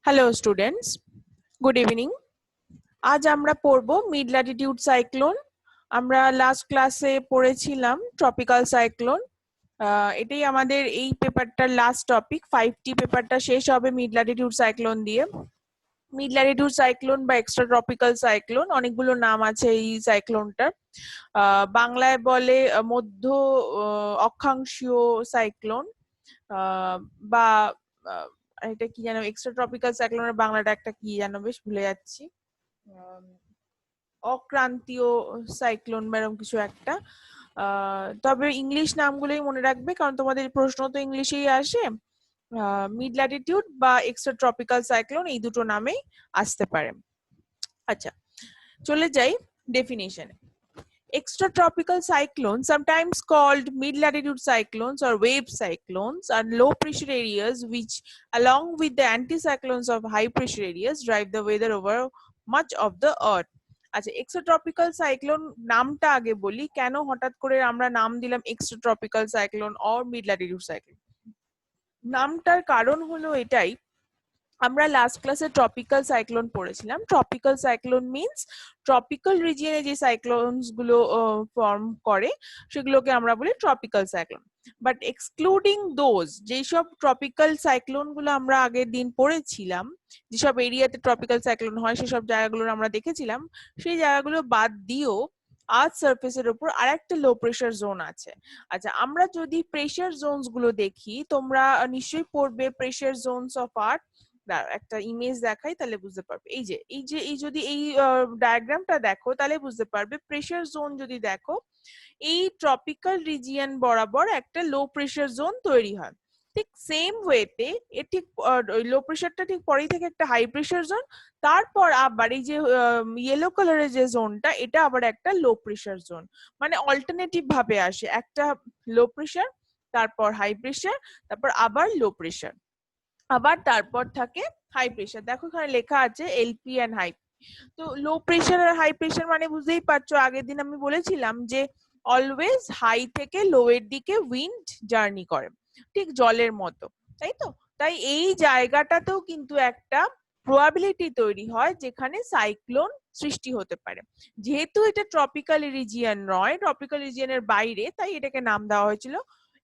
Hello students, good evening. আজ আমরা পড়ব মিড ল্যাটিটিউড সাইক্লোন। আমরা লাস্ট ক্লাসে পড়েছিলাম ট্রপিক্যাল সাইক্লোন। এটাই আমাদের এই পেপারটার লাস্ট টপিক। 5টি পেপারটা শেষ হবে মিড ল্যাটিটিউড সাইক্লোন দিয়ে। মিড ল্যাটিটিউড সাইক্লোন বা এক্সট্রা ট্রপিক্যাল সাইক্লোন, অনেকগুলো নাম আছে এই সাইক্লোনটার। বাংলায় বলে মধ্য অক্ষাংশীয় সাইক্লোন, বা এটা কি জানো, এক্সট্রা ট্রপিক্যাল সাইক্লোনের বাংলাটা একটা কি জানো, বেশ ভুলে যাচ্ছি। অক্রান্তীয় সাইক্লোন বা এরকম কিছু একটা। তবে ইংলিশ নামগুলোই মনে রাখবে, কারণ তোমাদের প্রশ্ন তো ইংলিশেই আসে। মিড ল্যাটিটিউড বা এক্সট্রা ট্রপিক্যাল সাইক্লোন এই দুটো নামেই আসতে পারে। আচ্ছা, চলে যাই ডেফিনিশনে। Extratropical cyclones, sometimes called mid-latitude cyclones or wave cyclones, are low-pressure areas which, along with the anticyclones of high-pressure areas, drive the weather over much of the earth. আচ্ছা, এক্সট্রাট্রপিক্যাল cyclone নামটা আগে বলি, কেন হঠাৎ করে আমরা নাম দিলাম extratropical cyclone or mid latitude cyclone. নামটার কারণ হলো এটাই, আমরা লাস্ট ক্লাসে ট্রপিক্যাল সাইক্লোন পড়েছিলাম। ট্রপিক্যাল সাইক্লোন মিন্স ট্রপিক্যাল রিজিয়নে যে সাইক্লোনস গুলো ফর্ম করে সেগুলোকে আমরা বলি tropical cyclone. But excluding those, যেসব ট্রপিক্যাল সাইক্লোন গুলো আমরা আগের দিন পড়েছিলাম, যেসব এরিয়াতে ট্রপিক্যাল সাইক্লোন হয় সেসব জায়গাগুলো আমরা দেখেছিলাম, সেই জায়গাগুলো বাদ দিয়েও আর্থ সারফেসের উপর আরেকটা লো প্রেসার জোন আছে। আচ্ছা, আমরা যদি প্রেসার জোনস গুলো দেখি, তোমরা নিশ্চয়ই পড়বে প্রেসার জোনস অফ আর্থ। একটা ইমেজ দেখাই তাহলে বুঝতে পারবে। এই যদি এই ডায়াগ্রামটা দেখো তাহলে বুঝতে পারবে। প্রেসার জোন যদি দেখো, এই ট্রপিক্যাল রিজিয়ন বরাবর একটা লো প্রেসার জোন তৈরি হয়। ঠিক সেম ওয়েতে এ ঠিক লো প্রেসারটা ঠিক পরেই থেকে একটা হাই প্রেসার জোন, তারপর আবার এই যে ইয়েলো কালারের যে জোনটা, এটা আবার একটা লো প্রেসার জোন। মানে অল্টারনেটিভ ভাবে আসে, একটা লো প্রেসার, তারপর হাই প্রেসার, তারপর আবার লো প্রেসার, আবার তারপর থাকে হাই প্রেসার। দেখো এখানে লেখা আছে এলপি এন্ড হাই। তো লো প্রেসার আর হাই প্রেসার মানে বুঝতেই পারছো, আগের দিন আমি বলেছিলাম যে অলওয়েজ হাই থেকে লো এর দিকে উইন্ড জার্নি করে, ঠিক জলের মতো, তাই তো? তাই এই জায়গাটাতেও কিন্তু একটা প্রবাবিলিটি তৈরি হয় যেখানে সাইক্লোন সৃষ্টি হতে পারে। যেহেতু এটা ট্রপিক্যাল রিজিয়ন নয়, ট্রপিক্যাল রিজিয়নের বাইরে, তাই এটাকে নাম দেওয়া হয়েছিল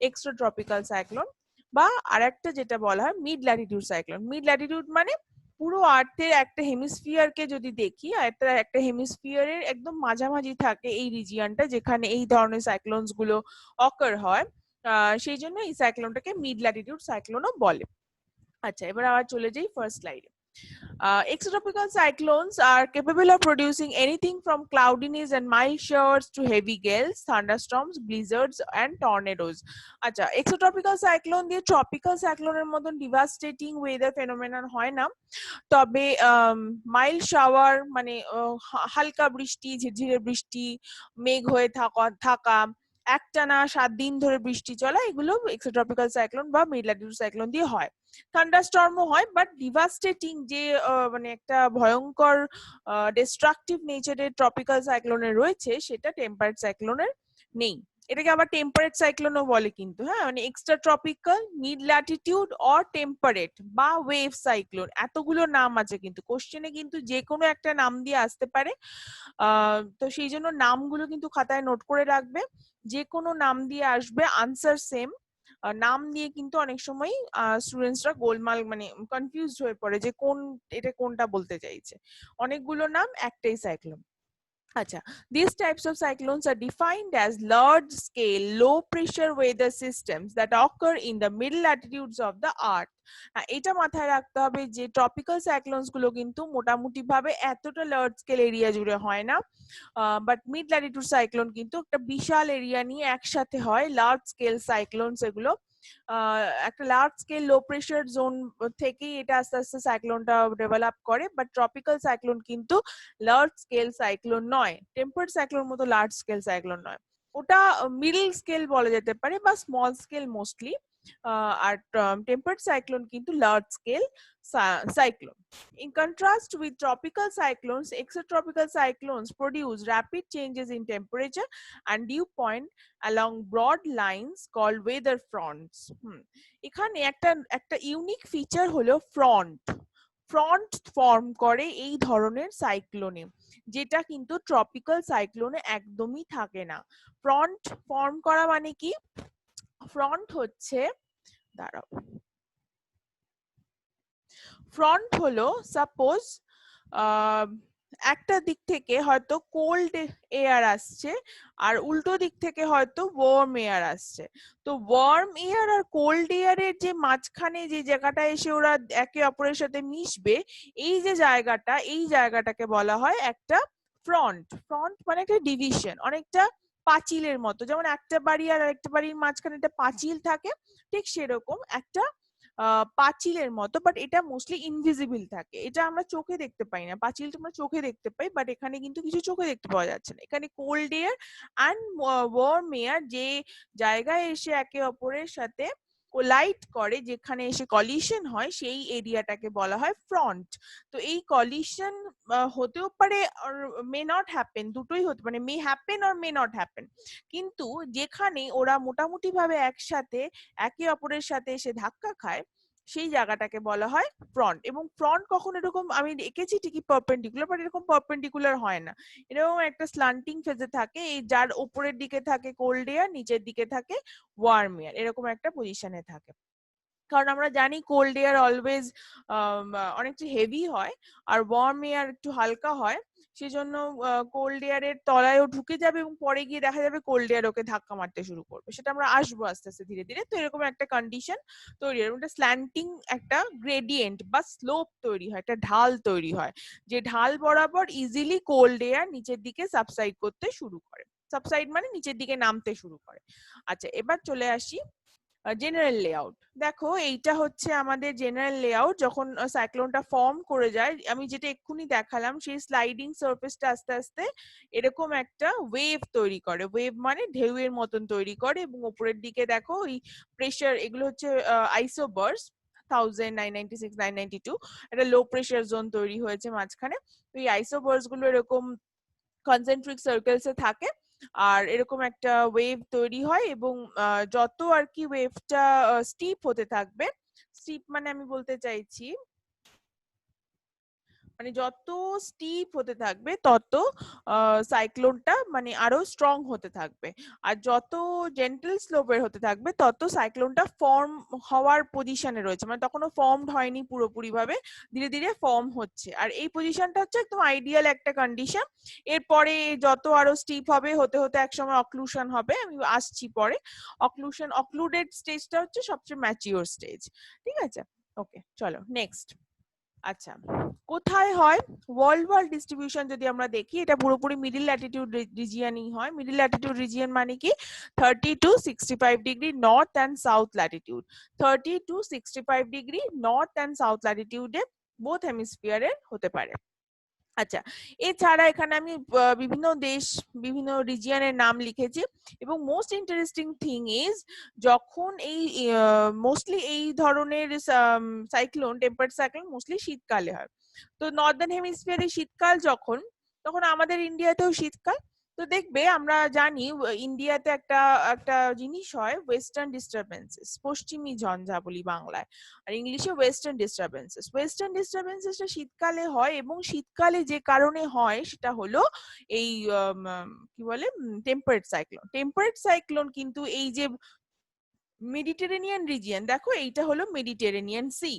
এক্সট্রা ট্রপিক্যাল সাইক্লোন, বা আরেকটা যেটা বলা হয় mid latitude cyclone. Mid Latitude মানে পুরো আর্থের একটা হেমিস্ফিয়ারকে যদি দেখি, আর একটা হেমিস্ফিয়ারের একদম মাঝামাঝি থাকে এই রিজিয়নটা যেখানে এই ধরনের সাইক্লোনস গুলো অকার হয়। সেই জন্য এই সাইক্লোনটাকে মিড ল্যাটিটিউড সাইক্লোনও বলে। আচ্ছা, এবার আবার চলে যাই ফার্স্ট স্লাইডে। Extratropical cyclones are capable of producing anything from cloudiness and mild showers to heavy gales, thunderstorms, blizzards, and tornadoes. আচ্ছা, extratropical cyclone দিয়ে tropical cyclone এর মতন devastating weather phenomenon হয় না, তবে মাইল্ড শাওয়ার মানে হালকা বৃষ্টি, ঝিরঝিরে বৃষ্টি, মেঘ হয়ে থাকা, একটানা 7 দিন ধরে বৃষ্টি চলা, এগুলো এক্সট্রাট্রপিক্যাল সাইক্লোন বা মিড ল্যাটিটিউড সাইক্লোন দিয়ে হয়। থান্ডারস্টর্মও হয়, বাট ডিভাস্টেটিং যে মানে একটা ভয়ঙ্কর ডিস্ট্রাকটিভ নেচারের ট্রপিক্যাল সাইক্লোনের রয়েছে, সেটা টেম্পারেট সাইক্লোনের নেই। এটাকে আবার টেম্পারেট সাইক্লোনও বলে কিন্তু, হ্যাঁ, মানে extra tropical, mid Latitude or temperate বা ওয়েভ সাইক্লোন, এতগুলো নাম আছে কিন্তু কোশ্চেনে, কিন্তু যে কোনো একটা নাম দিয়ে আসতে পারে। তো সেই জন্য নামগুলো কিন্তু খাতায় নোট করে রাখবে। যে কোনো নাম দিয়ে আসবে, আনসার সেম। নাম দিয়ে কিন্তু অনেক সময় স্টুডেন্টসরা গোলমাল, মানে কনফিউজড হয়ে পড়ে যে এটা কোনটা বলতে চাইছে। অনেকগুলো নাম, একটাই সাইক্লোন। আচ্ছা, these types of cyclones are defined as large-scale, low-pressure weather systems that occur in the middle latitudes of the Earth. এটা মাথায় রাখতে হবে যে ট্রপিক্যাল সাইক্লোনস গুলো কিন্তু মোটামুটি ভাবে এতটা লার্জ স্কেল এরিয়া জুড়ে হয় না, বাট মিড ল্যাটিটিউড সাইক্লোন কিন্তু একটা বিশাল এরিয়া নিয়ে একসাথে হয়। লার্জ স্কেল সাইক্লোনস এগুলো একটা লার্জ স্কেল লো প্রেসার জোন থেকেই এটা আস্তে আস্তে সাইক্লোনটা ডেভেলপ করে। বাট ট্রপিক্যাল সাইক্লোন কিন্তু লার্জ স্কেল সাইক্লোন নয়, টেম্পারেট সাইক্লোন মতো লার্জ স্কেল সাইক্লোন নয়, ওটা মিডল স্কেল বলা যেতে পারে বা স্মল স্কেল মোস্টলি। আর টেম্পারেট সাইক্লোন কিন্তু large scale cyclone. In contrast with tropical cyclones, extratropical cyclones produce rapid changes in temperature and dew point along broad lines called weather fronts. এখানে একটা unique feature হলো front. Front form করে এই ধরনের সাইক্লোনে, যেটা কিন্তু tropical সাইক্লোনে একদমই থাকে না। ফ্রন্ট ফর্ম করা মানে কি? ফ্রন্ট হচ্ছে, দাঁড়াও, ফ্রন্ট হলো সাপোজ একটা দিক থেকে হয়তো কোল্ড এয়ার আসছে আর উল্টো দিক থেকে হয়তো ওয়ার্ম এয়ার আসছে। তো ওয়ার্ম এয়ার আর কোল্ড এয়ারের যে মাঝখানে যে জায়গাটা এসে ওরা একে অপরের সাথে মিশবে, এই যে জায়গাটা, এই জায়গাটাকে বলা হয় একটা ফ্রন্ট। ফ্রন্ট মানে একটা ডিভিশন, অনেকটা পাঁচিলের মতো, যেমন একটা বাড়ি আর একটা বাড়ির মাঝখানে একটা পাঁচিল থাকে, ঠিক সেরকম একটা পাঁচিলের মতো, বাট এটা মোস্টলি ইনভিজিবল থাকে, এটা আমরা চোখে দেখতে পাই না। পাঁচিলটা আমরা চোখে দেখতে পাই, বাট এখানে কিন্তু কিছু চোখে দেখতে পাওয়া যাচ্ছে না। এখানে cold air and warm air যে জায়গায় এসে একে অপরের সাথে কোলাইড করে, যেখানে এসে কলিশন হয়, সেই এরিয়াটাকে বলা হয় ফ্রন্ট। তো এই কলিশন হতেও পারে মে নট হ্যাপেন, দুটোই হতে মানে মে হ্যাপেন আর মে নট হ্যাপেন, কিন্তু যেখানে ওরা মোটামুটি ভাবে একসাথে একে অপরের সাথে এসে ধাক্কা খায়, সেই জায়গাটাকে বলা হয় ফ্রন্ট। এবং ফ্রন্ট কখন এরকম আমি এঁকেছি ঠিকই পারপেন্ডিকুলার, বাট এরকম পারপেন্ডিকুলার হয় না, এরকম একটা স্লান্টিং ফেজে থাকে, এই যার উপরের দিকে থাকে কোল্ড এয়ার, নিচের দিকে থাকে ওয়ার্ম এয়ার, এরকম একটা পজিশনে থাকে। কারণ আমরা জানি কোল্ড এয়ার অলওয়েজ অনেকটা হেভি হয় আর ওয়ার্ম এয়ার একটু হালকা হয়, সেজন্য কোল্ড এয়ারের তলায়ও ঢুকে যাবে এবং পরে গিয়ে দেখা যাবে কোল্ড এয়ার ওকে ধাক্কা মারতে শুরু করবে। সেটা আমরা আসবো আস্তে আস্তে ধীরে ধীরে। তো এরকম একটা কন্ডিশন তৈরি হয়, একটা স্ল্যান্টিং একটা গ্রেডিয়েন্ট বা স্লোপ তৈরি হয়, একটা ঢাল তৈরি হয়, যে ঢাল বরাবর ইজিলি কোল্ড এয়ার নিচের দিকে সাবসাইড করতে শুরু করে। সাবসাইড মানে নিচের দিকে নামতে শুরু করে। আচ্ছা, এবার চলে আসি জেনারেল লেআউট। দেখো এইটা হচ্ছে আমাদের জেনারেল লেআউট, যখন সাইক্লোনটা ফর্ম করে যায়, আমি যেটা এক্ষুনি দেখালাম, সেই স্লাইডিং সারফেসটা আস্তে আস্তে এরকম একটা ওয়েভ তৈরি করে। ওয়েভ মানে ঢেউয়ের মতন তৈরি করে, এবং উপরের দিকে দেখো ওই প্রেসার, এগুলো হচ্ছে আইসোবার্স 1000, 996, 992, একটা লো প্রেসার জোন তৈরি হয়েছে মাঝখানে। তো এই আইসোবার্স গুলো এরকম কনসেন্ট্রিক সার্কেলসে থাকে আর এরকম একটা ওয়েভ তৈরি হয়, এবং যত আর কি ওয়েভটা স্টিপ হতে থাকবে, স্টিপ মানে আমি বলতে চাইছি মানে যত স্টিপ হতে থাকবে তত সাইক্লোনটা মানে আরো স্ট্রং হতে থাকবে, আর যত জেন্টল স্লোপের হতে থাকবে তত সাইক্লোনটা ফর্ম হওয়ার পজিশনে রয়েছে, মানে তখনও ফর্মড হয়নি পুরোপুরি ভাবে, ধীরে ধীরে ফর্ম হচ্ছে। আর এই পজিশনটা হচ্ছে একদম আইডিয়াল একটা কন্ডিশন। এরপরে যত আরো স্টিপ হবে, হতে হতে একসময় অক্লুশন হবে, আমি আসছি পরে। অক্লুশন, অক্লুডেড স্টেজটা হচ্ছে সবচেয়ে ম্যাচিওর স্টেজ। ঠিক আছে, ওকে, চলো নেক্সট। আচ্ছা, কোথায় হয়? ওয়ার্ল্ড ওয়াইড ডিস্ট্রিবিউশন যদি আমরা দেখি, এটা পুরোপুরি মিডল ল্যাটিটিউড রিজিয়নই হয়। মিডল ল্যাটিটিউড রিজিয়ন মানে কি? 30 to 65 degree north and south latitude. 30 to 65 degree north and south ল্যাটিটিউডে বোথ হেমিস্ফিয়ারে হতে পারে। আচ্ছা, এছাড়া এখানে আমি বিভিন্ন দেশ, বিভিন্ন রিজিয়নের নাম লিখেছি, এবং মোস্ট ইন্টারেস্টিং থিং ইজ, যখন এই মোস্টলি এই ধরনের সাইক্লোন, টেম্পারড সাইক্লোন মোস্টলি শীতকালে হয়। তো নর্দার্ন হেমিস্ফিয়ারে শীতকাল যখন, তখন আমাদের ইন্ডিয়াতেও শীতকাল। তো দেখবে আমরা জানি ইন্ডিয়াতে একটা একটা জিনিস হয়, ওয়েস্টার্ন ডিস্টারবেন্সেস, পশ্চিমী ঝঞ্ঝা বলি বাংলায়, আর ইংলিশে ওয়েস্টার্ন ডিস্টারবেন্সেস। ওয়েস্টার্ন ডিস্টারবেন্সেসটা শীতকালে হয়, এবং শীতকালে যে কারণে হয় সেটা হলো এই কি বলে টেম্পারেট সাইক্লোন। টেম্পারেট সাইক্লোন কিন্তু এই যে মেডিটেরেনিয়ান রিজিয়ন, দেখো এইটা হলো মেডিটেরেনিয়ান সি,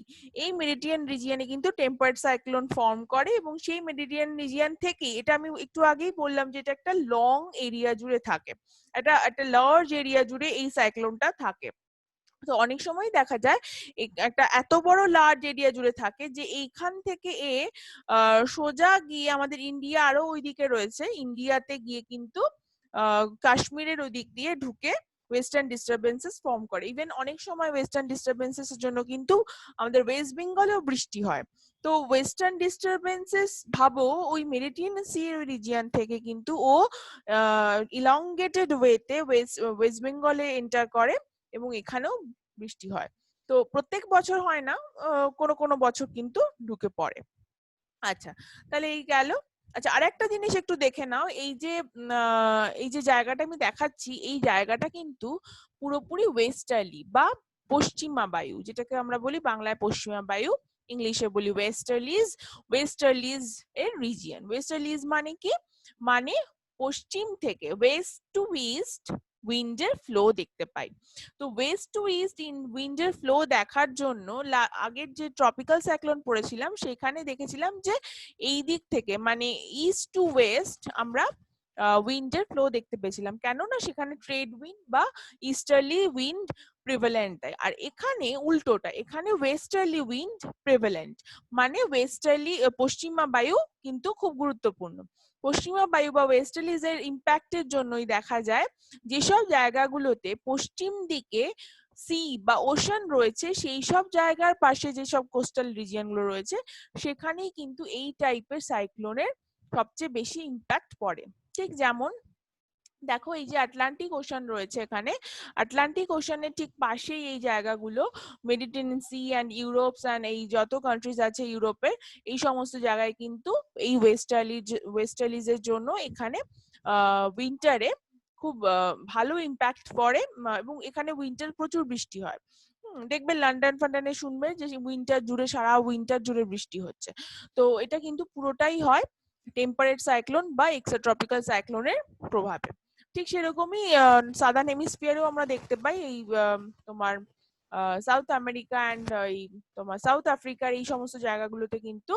এই মেডিটেরিয়ান রিজিয়নে কিন্তু টেম্পারেট সাইক্লোন ফর্ম করে, এবং সেই মেডিটেরিয়ান রিজিয়ন থেকে, এটা আমি একটু আগেই বললাম যে এটা একটা লং এরিয়া জুড়ে থাকে, এটা একটা লার্জ এরিয়া জুড়ে এই সাইক্লোনটা থাকে। তো অনেক সময় দেখা যায় একটা এত বড় লার্জ এরিয়া জুড়ে থাকে যে এইখান থেকে সোজা গিয়ে আমাদের ইন্ডিয়া আরো ওইদিকে রয়েছে, ইন্ডিয়াতে গিয়ে কিন্তু কাশ্মীরের ওই দিক দিয়ে ঢুকে ওয়েস্টার্ন ডিস্টারবেন্সেস ফর্ম করে। ইভেন অনেক সময় ওয়েস্টার্ন ডিস্টারবেন্সেস এর জন্য কিন্তু আমাদের ওয়েস্ট বেঙ্গলেও বৃষ্টি হয়। তো ওয়েস্টার্ন ডিস্টারবেন্সেস ভাবো ওই মেডিটেরিয়ান সি রিজিয়ন থেকে কিন্তু ও ইলংগেটেড ওয়েতে ওয়েস্ট বেঙ্গলে এন্টার করে, এবং এখানেও বৃষ্টি হয়। তো প্রত্যেক বছর হয় না, কোনো কোনো বছর কিন্তু ঢুকে পড়ে। আচ্ছা, তাহলে এই গেল। আচ্ছা, আরেকটা জিনিস একটু দেখে নাও, এই যে জায়গাটা আমি দেখাচ্ছি, এই জায়গাটা কিন্তু পুরোপুরি ওয়েস্টার্লি বা পশ্চিমা বায়ু, যেটাকে আমরা বলি বাংলায় পশ্চিমা বায়ু, ইংলিশে বলি ওয়েস্টার্লিজ, ওয়েস্টার্লিজ এর রিজিয়ন। ওয়েস্টার্লিজ মানে কি, মানে পশ্চিম থেকে ওয়েস্ট টু ইস্ট উইন্ডের ফ্লো দেখতে পাই। তো ওয়েস্ট টু ইস্ট ইন উইন্ডের ফ্লো দেখার জন্য আগের যে ট্রপিক্যাল সাইক্লোন পড়েছিলাম সেখানে দেখেছিলাম যে এই দিক থেকে মানে ইস্ট টু ওয়েস্ট আমরা উইন্ডের ফ্লো দেখতে পেয়েছিলাম, কেননা সেখানে ট্রেড উইন্ড বা ইস্টার্লি উইন্ড প্রিভ্যালেন্ট। আর এখানে উল্টোটা, এখানে ওয়েস্টার্লি উইন্ড প্রিভ্যালেন্ট, মানে ওয়েস্টার্লি পশ্চিমা বায়ু কিন্তু খুব গুরুত্বপূর্ণ। পশ্চিমা বায়ু বা ওয়েস্টার্লিজ এর ইম্প্যাক্টের জন্যই দেখা যায় যেসব জায়গাগুলোতে পশ্চিম দিকে সি বা ওশান রয়েছে সেই সব জায়গার পাশে যেসব কোস্টাল রিজিয়ন গুলো রয়েছে সেখানেই কিন্তু এই টাইপের সাইক্লোনের সবচেয়ে বেশি ইম্প্যাক্ট পড়ে। ঠিক যেমন দেখো এই যে আটলান্টিক ওশান রয়েছে, এখানে আটলান্টিক ওশানের ঠিক পাশেই এই জায়গাগুলো, Mediterranean C and Europe's and এই যত কান্ট্রিজ আছে ইউরোপের, এই সমস্ত জায়গায় কিন্তু এই ওয়েস্টার্লিজের জন্য এখানে উইন্টারে খুব ভালো ইম্প্যাক্ট পড়ে এবং এখানে উইন্টার প্রচুর বৃষ্টি হয়। দেখবে লন্ডন ফান্ডনে শুনবে যে উইন্টার জুড়ে, সারা উইন্টার জুড়ে বৃষ্টি হচ্ছে। তো এটা কিন্তু পুরোটাই হয় টেম্পারেট সাইক্লোন বা এক্সট্রপিক্যাল সাইক্লোনের প্রভাবে। ঠিক সেরকমই সাদার্ন হেমিস্ফিয়ারেও আমরা দেখতে পাই এই তোমার সাউথ আমেরিকা অ্যান্ড এই তোমার সাউথ আফ্রিকার এই সমস্ত জায়গাগুলোতে কিন্তু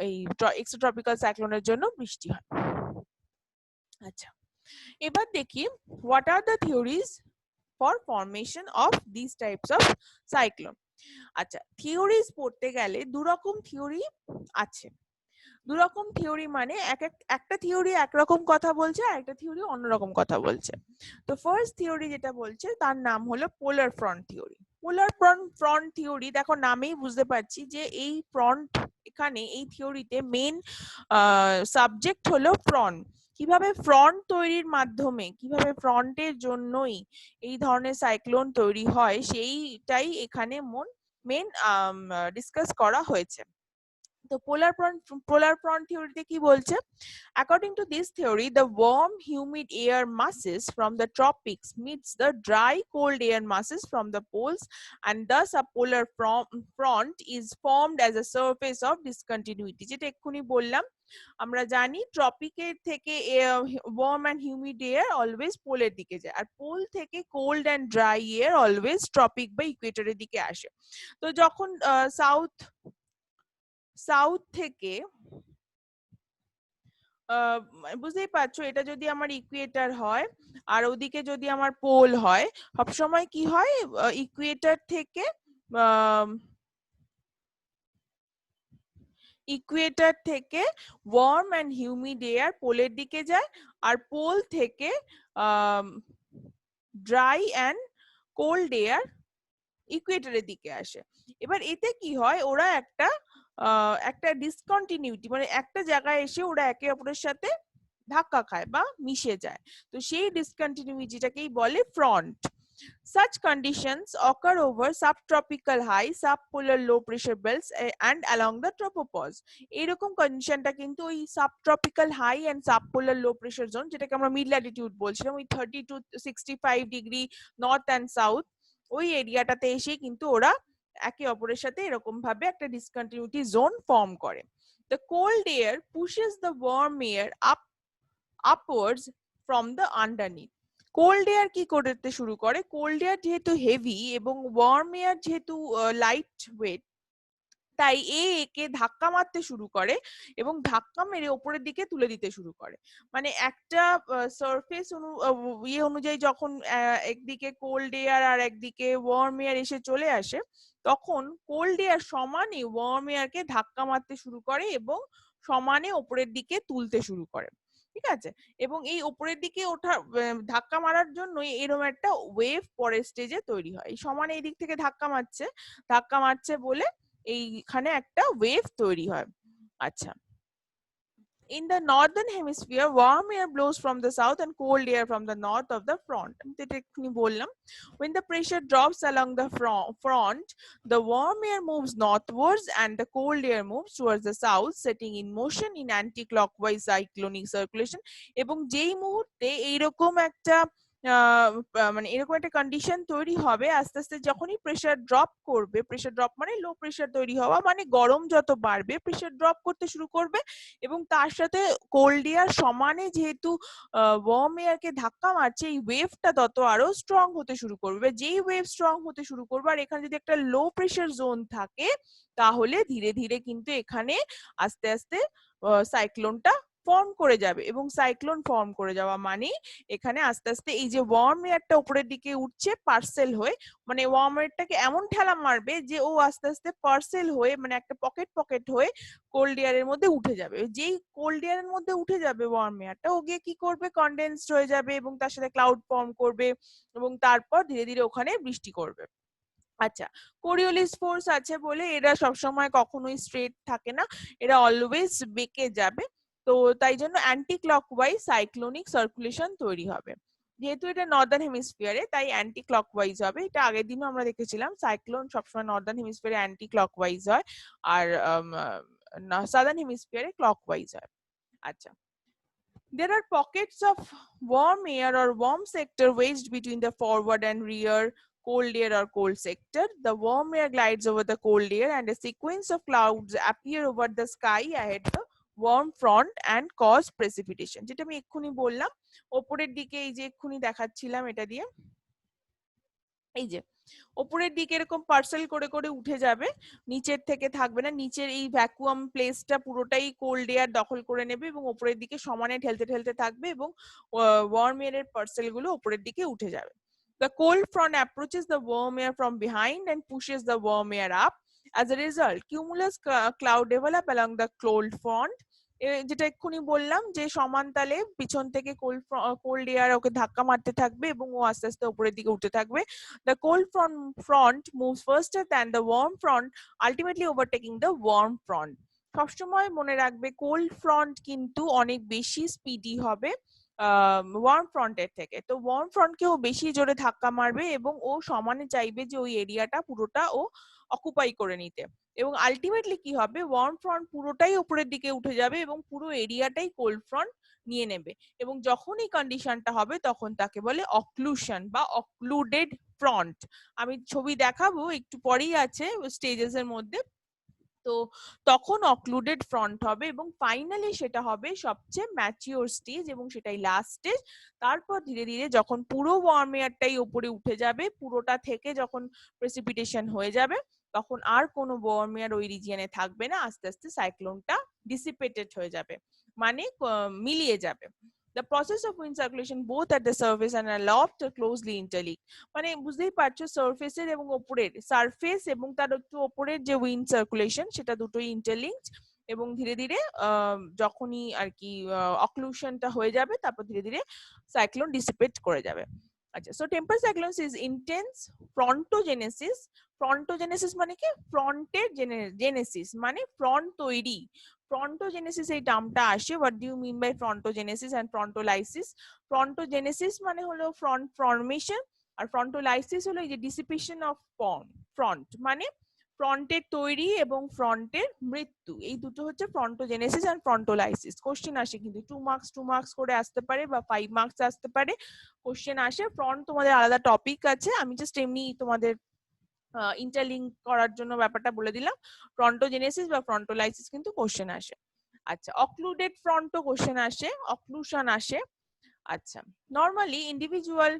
এই এক্সট্রপিক্যাল সাইক্লোনের জন্য বৃষ্টি হয়। আচ্ছা, এবার দেখি what are the theories for formation of this types of cyclone. আচ্ছা, থিওরিজ পড়তে গেলে দুরকম থিওরি আছে। দুরকম থিওরি মানে একটা থিওরি একরকম কথা বলছে আর একটা থিওরি অন্যরকম কথা বলছে। তো ফার্স্ট থিওরি যেটা বলছে তার নাম হলো পোলার ফ্রন্ট থিওরি। পোলার ফ্রন্ট থিওরি, দেখো নামেই বুঝতে পারছি যে এই ফ্রন্ট, এখানে এই থিওরিতে মেন সাবজেক্ট হলো ফ্রন্ট। কিভাবে ফ্রন্ট তৈরির মাধ্যমে, কিভাবে ফ্রন্টের জন্যই এই ধরনের সাইক্লোন তৈরি হয় সেইটাই এখানে মেন ডিসকাস করা হয়েছে। তো পোলার ফ্রন্ট থিওরিতে কি বলছে? According to this theory, the warm humid air masses from the tropics meets the dry cold air masses from the poles, and thus a polar front is formed as a surface of discontinuity. যেটা এক্ষুনি বললাম, আমরা জানি ট্রপিকের থেকে warm and humid air always পোলের দিকে যায়, আর পোল থেকে cold and dry air always tropic বা ইকুয়েটরের দিকে আসে। তো যখন সাউথ থেকে বুঝতেই পারছো, এটা যদি আমার ইকুয়েটর হয় আর ওদিকে যদি আমার পোল হয়, সবসময় কি হয়, ইকুয়েটর থেকে ওয়ার্ম অ্যান্ড হিউমিড এয়ার পোলের দিকে যায় আর পোল থেকে ড্রাই অ্যান্ড কোল্ড এয়ার ইকুয়েটরের দিকে আসে। এবার এতে কি হয়, ওরা একটা ডিসকন্টিনিউটি, মানে একটা জায়গায় এসে ওরা একে অপরের সাথে ধাক্কা খায় বা মিশে যায়। তো সেই ডিসকন্টিনিউটিটাকেই বলে front. Such conditions occur over subtropical high, subpolar low pressure belts and along the tropopause. এরকম কন্ডিশনটা কিন্তু ওই subtropical high and subpolar low pressure zone, যেটাকে আমরা মিড ল্যাটিটিউড বলছিলাম, ওই 30 to 65 degree north and south, ওই এরিয়াটাতে এসে কিন্তু ওরা একে অপরের সাথে এরকম ভাবে একটা ডিসকন্টিনিউটি জোন ফর্ম করে। The cold air pushes the warm air upwards from the underneath. Cold air কি করতে শুরু করে, কোল্ড এয়ার যেহেতু হেভি এবং ওয়ার্ম এয়ার যেহেতু লাইট ওয়েট, তাই একে ধাক্কা মারতে শুরু করে এবং ধাক্কা মেরে ওপরের দিকে তুলে দিতে শুরু করে। মানে একটা সারফেস অনুযায়ী যখন একদিকে কোল্ড এয়ার আর একদিকে ওয়ার্ম এয়ার এসে চলে আসে, তখন কোল্ড এয়ার সমানে ওয়ার্ম এয়ারকে ধাক্কা মারতে শুরু করে এবং সমানে ওপরের দিকে তুলতে শুরু করে। ঠিক আছে, এবং এই উপরের দিকে ওঠা ধাক্কা মারার জন্য এরকম একটা ওয়েভ পরের স্টেজে তৈরি হয়। সমানে এই দিক থেকে ধাক্কা মারছে বলে এইখানে একটা ওয়েভ তৈরি হয়। আচ্ছা, in the northern hemisphere warm air blows from the south and cold air from the north of the front. When the pressure drops along the front, the warm air moves northwards and the cold air moves towards the south, setting in motion in anti-clockwise cyclonic circulation. এবং যেই মুহূর্তে এইরকম একটা মানে এরকম একটা condition তৈরি হবে আস্তে আস্তে যখনই প্রেসার ড্রপ করবে, প্রেসার ড্রপ মানে লো প্রেসার তৈরি হওয়া, মানে গরম যত বাড়বে প্রেসার ড্রপ করতে শুরু করবে এবং তার সাথে কোল্ড এয়ার সমানে যেহেতু ওয়ার্ম এয়ারকে ধাক্কা মারছে, এই ওয়েভটা তত আরো স্ট্রং হতে শুরু করবে। যেই ওয়েভ স্ট্রং হতে শুরু করবে আর এখানে যদি একটা লো প্রেসার জোন থাকে তাহলে ধীরে ধীরে কিন্তু এখানে আস্তে আস্তে সাইক্লোনটা ফর্ম করে যাবে এবং সাইক্লোন ফর্ম করে যাওয়া মানে এখানে আস্তে আস্তে এই যে ওয়ার্ম এয়ারটা উপরের দিকে উঠছে পার্সেল হয়ে, মানে ওয়ার্ম এয়ারটাকে এমন ঠেলা মারবে যে ও আস্তে আস্তে পার্সেল হয়ে মানে একটা পকেট পকেট হয়ে কোল্ড এয়ারের মধ্যে উঠে যাবে। যেই কোল্ড এয়ারের মধ্যে উঠে যাবে ওয়ার্ম এয়ারটা, ও গিয়ে কি করবে, কনডেন্সড হয়ে যাবে এবং তার সাথে ক্লাউড ফর্ম করবে এবং তারপর ধীরে ধীরে ওখানে বৃষ্টি করবে। আচ্ছা, কোরিওলিস ফোর্স আছে বলে এরা সবসময় কখনোই স্ট্রেট থাকে না, এরা অলওয়েজ বেঁকে যাবে। তো তাই জন্য অ্যান্টি ক্লকওয়াইজ সাইক্লোনিক সার্কুলেশন তৈরি হবে। যেহেতু এটা নর্দার্ন হেমিস্ফিয়ারে তাই অ্যান্টি ক্লকওয়াইজ হবে। এটা আগের দিনও আমরা দেখেছিলাম, সাইক্লোন সবসময় নর্দার্ন হেমিস্ফিয়ারে অ্যান্টি ক্লকওয়াইজ হয় আর সাদার্ন হেমিস্ফিয়ারে ক্লকওয়াইজ হয়। আচ্ছা, there are pockets of warm air or warm sector wedged between the forward and rear cold air or cold sector. The warm air glides over the cold air and a sequence of clouds appear over the sky ahead the warm front and cause precipitation. যেটা আমি এক্ষুনি বললাম, ওপরের দিকে এই যে এক্ষুনি দেখাচ্ছিলাম এটা দিয়ে, এই যে ওপরের দিকে এরকম পার্সেল করে করে উঠে যাবে, নিচের থেকে থাকবে না, নিচের এই ভ্যাকুয়াম প্লেসটা পুরোটাই কোল্ড এয়ার দখল করে নেবে এবং ওপরের দিকে সমানে ঠেলতে ঠেলতে থাকবে এবং ওয়ার্ম এয়ারের পার্সেল গুলো ওপরের দিকে উঠে যাবে। The cold front approaches the warm air from behind and pushes the warm air up. As a result, cumulus cloud develop along the cold front. যেটা এক্ষুনি বললাম যে সমানতালে পিছন থেকে কোল্ড এয়ার ওকে ধাক্কা মারতে থাকবে এবং ও আস্তে আস্তে উপরের দিকে উঠতে থাকবে। The cold front moves faster than the warm front, ultimately overtaking the warm front. সবসময় মনে রাখবে কোল্ড ফ্রন্ট কিন্তু অনেক বেশি স্পিডি হবে ওয়ার্ম ফ্রন্টের থেকে। তো ওয়ার্ম ফ্রন্টকেও বেশি জোরে ধাক্কা মারবে এবং ও সমানে চাইবে যে ওই এরিয়াটা পুরোটা ও অকুপাই করে নিতে এবং আলটিমেটলি কি হবে, ওয়ার্ম ফ্রন্ট পুরোটাই উপরের দিকে উঠে যাবে এবং পুরো এরিয়াটাই কোল্ড ফ্রন্ট নিয়ে নেবে এবং যখন এই কন্ডিশনটা হবে তখন তাকে বলে অক্লুশন বা অক্লুডেড ফ্রন্ট। আমি ছবি দেখাবো একটু পরেই আছে স্টেজেস এর মধ্যে। তো তখন অক্লুডেড ফ্রন্ট হবে এবং ফাইনালি সেটা হবে সবচেয়ে ম্যাচিওর স্টেজ এবং সেটাই লাস্ট স্টেজ। তারপর ধীরে ধীরে যখন পুরো ওয়ার্ম এয়ারটাই উপরে উঠে যাবে, পুরোটা থেকে যখন প্রেসিপিটেশন হয়ে যাবে তখন আর কোনো ওয়ার্ম এয়ার ওই রিজিয়নে থাকবে না, আস্তে আস্তে সাইক্লোনটা ডিসিপেটেড হয়ে যাবে মানে মিলিয়ে যাবে। The process of wind circulation both at the surface and aloft are closely interlinked. মানে বুঝতেই পারছো সারফেসের এবং উপরের, সারফেস এবং তার একটু উপরের যে উইন্ড সার্কুলেশন সেটা দুটোই ইন্টারলিঙ্কড এবং ধীরে ধীরে যখনই আর কি অক্লুশনটা হয়ে যাবে তারপর ধীরে ধীরে সাইক্লোন ডিসিপেট করে যাবে। আচ্ছা, so temper cyclones is intense frontogenesis. Frontogenesis মানে কি, ফ্রন্টের জেনেসিস মানে ফ্রন্ট তৈরি। ফ্রন্টোজেনেসিস এই টার্মটা আসে, what do you mean by frontogenesis and frontolysis? Frontogenesis মানে হলো ফ্রন্ট ফর্মেশন আর ফ্রন্টোলাইসিস হলো এই যে ডিসিপেশন অফ ফ্রন্ট, মানে ফ্রন্টের তৈরি এবং ফ্রন্টের মৃত্যু, এই দুটো হচ্ছে ফ্রন্টোজেনেসিস এন্ড ফ্রন্টোলাইসিস। কোশ্চেন আসে কিন্তু 2 মার্কস করে আসতে পারে বা 5 মার্কস আসতে পারে, কোশ্চেন আসে। ফ্রন্ট তোমাদের আলাদা টপিক আছে, আমি জাস্ট এমনি তোমাদের ইন্টারলিঙ্ক করার জন্য ব্যাপারটা বলে দিলাম। ফ্রন্টোজেনেসিস বা ফ্রন্টোলাইসিস কিন্তু কোশ্চেন আসে। আচ্ছা, অক্লুডেড ফ্রন্টও কোশ্চেন আসে, অক্লুশন আসে। আচ্ছা, normally individual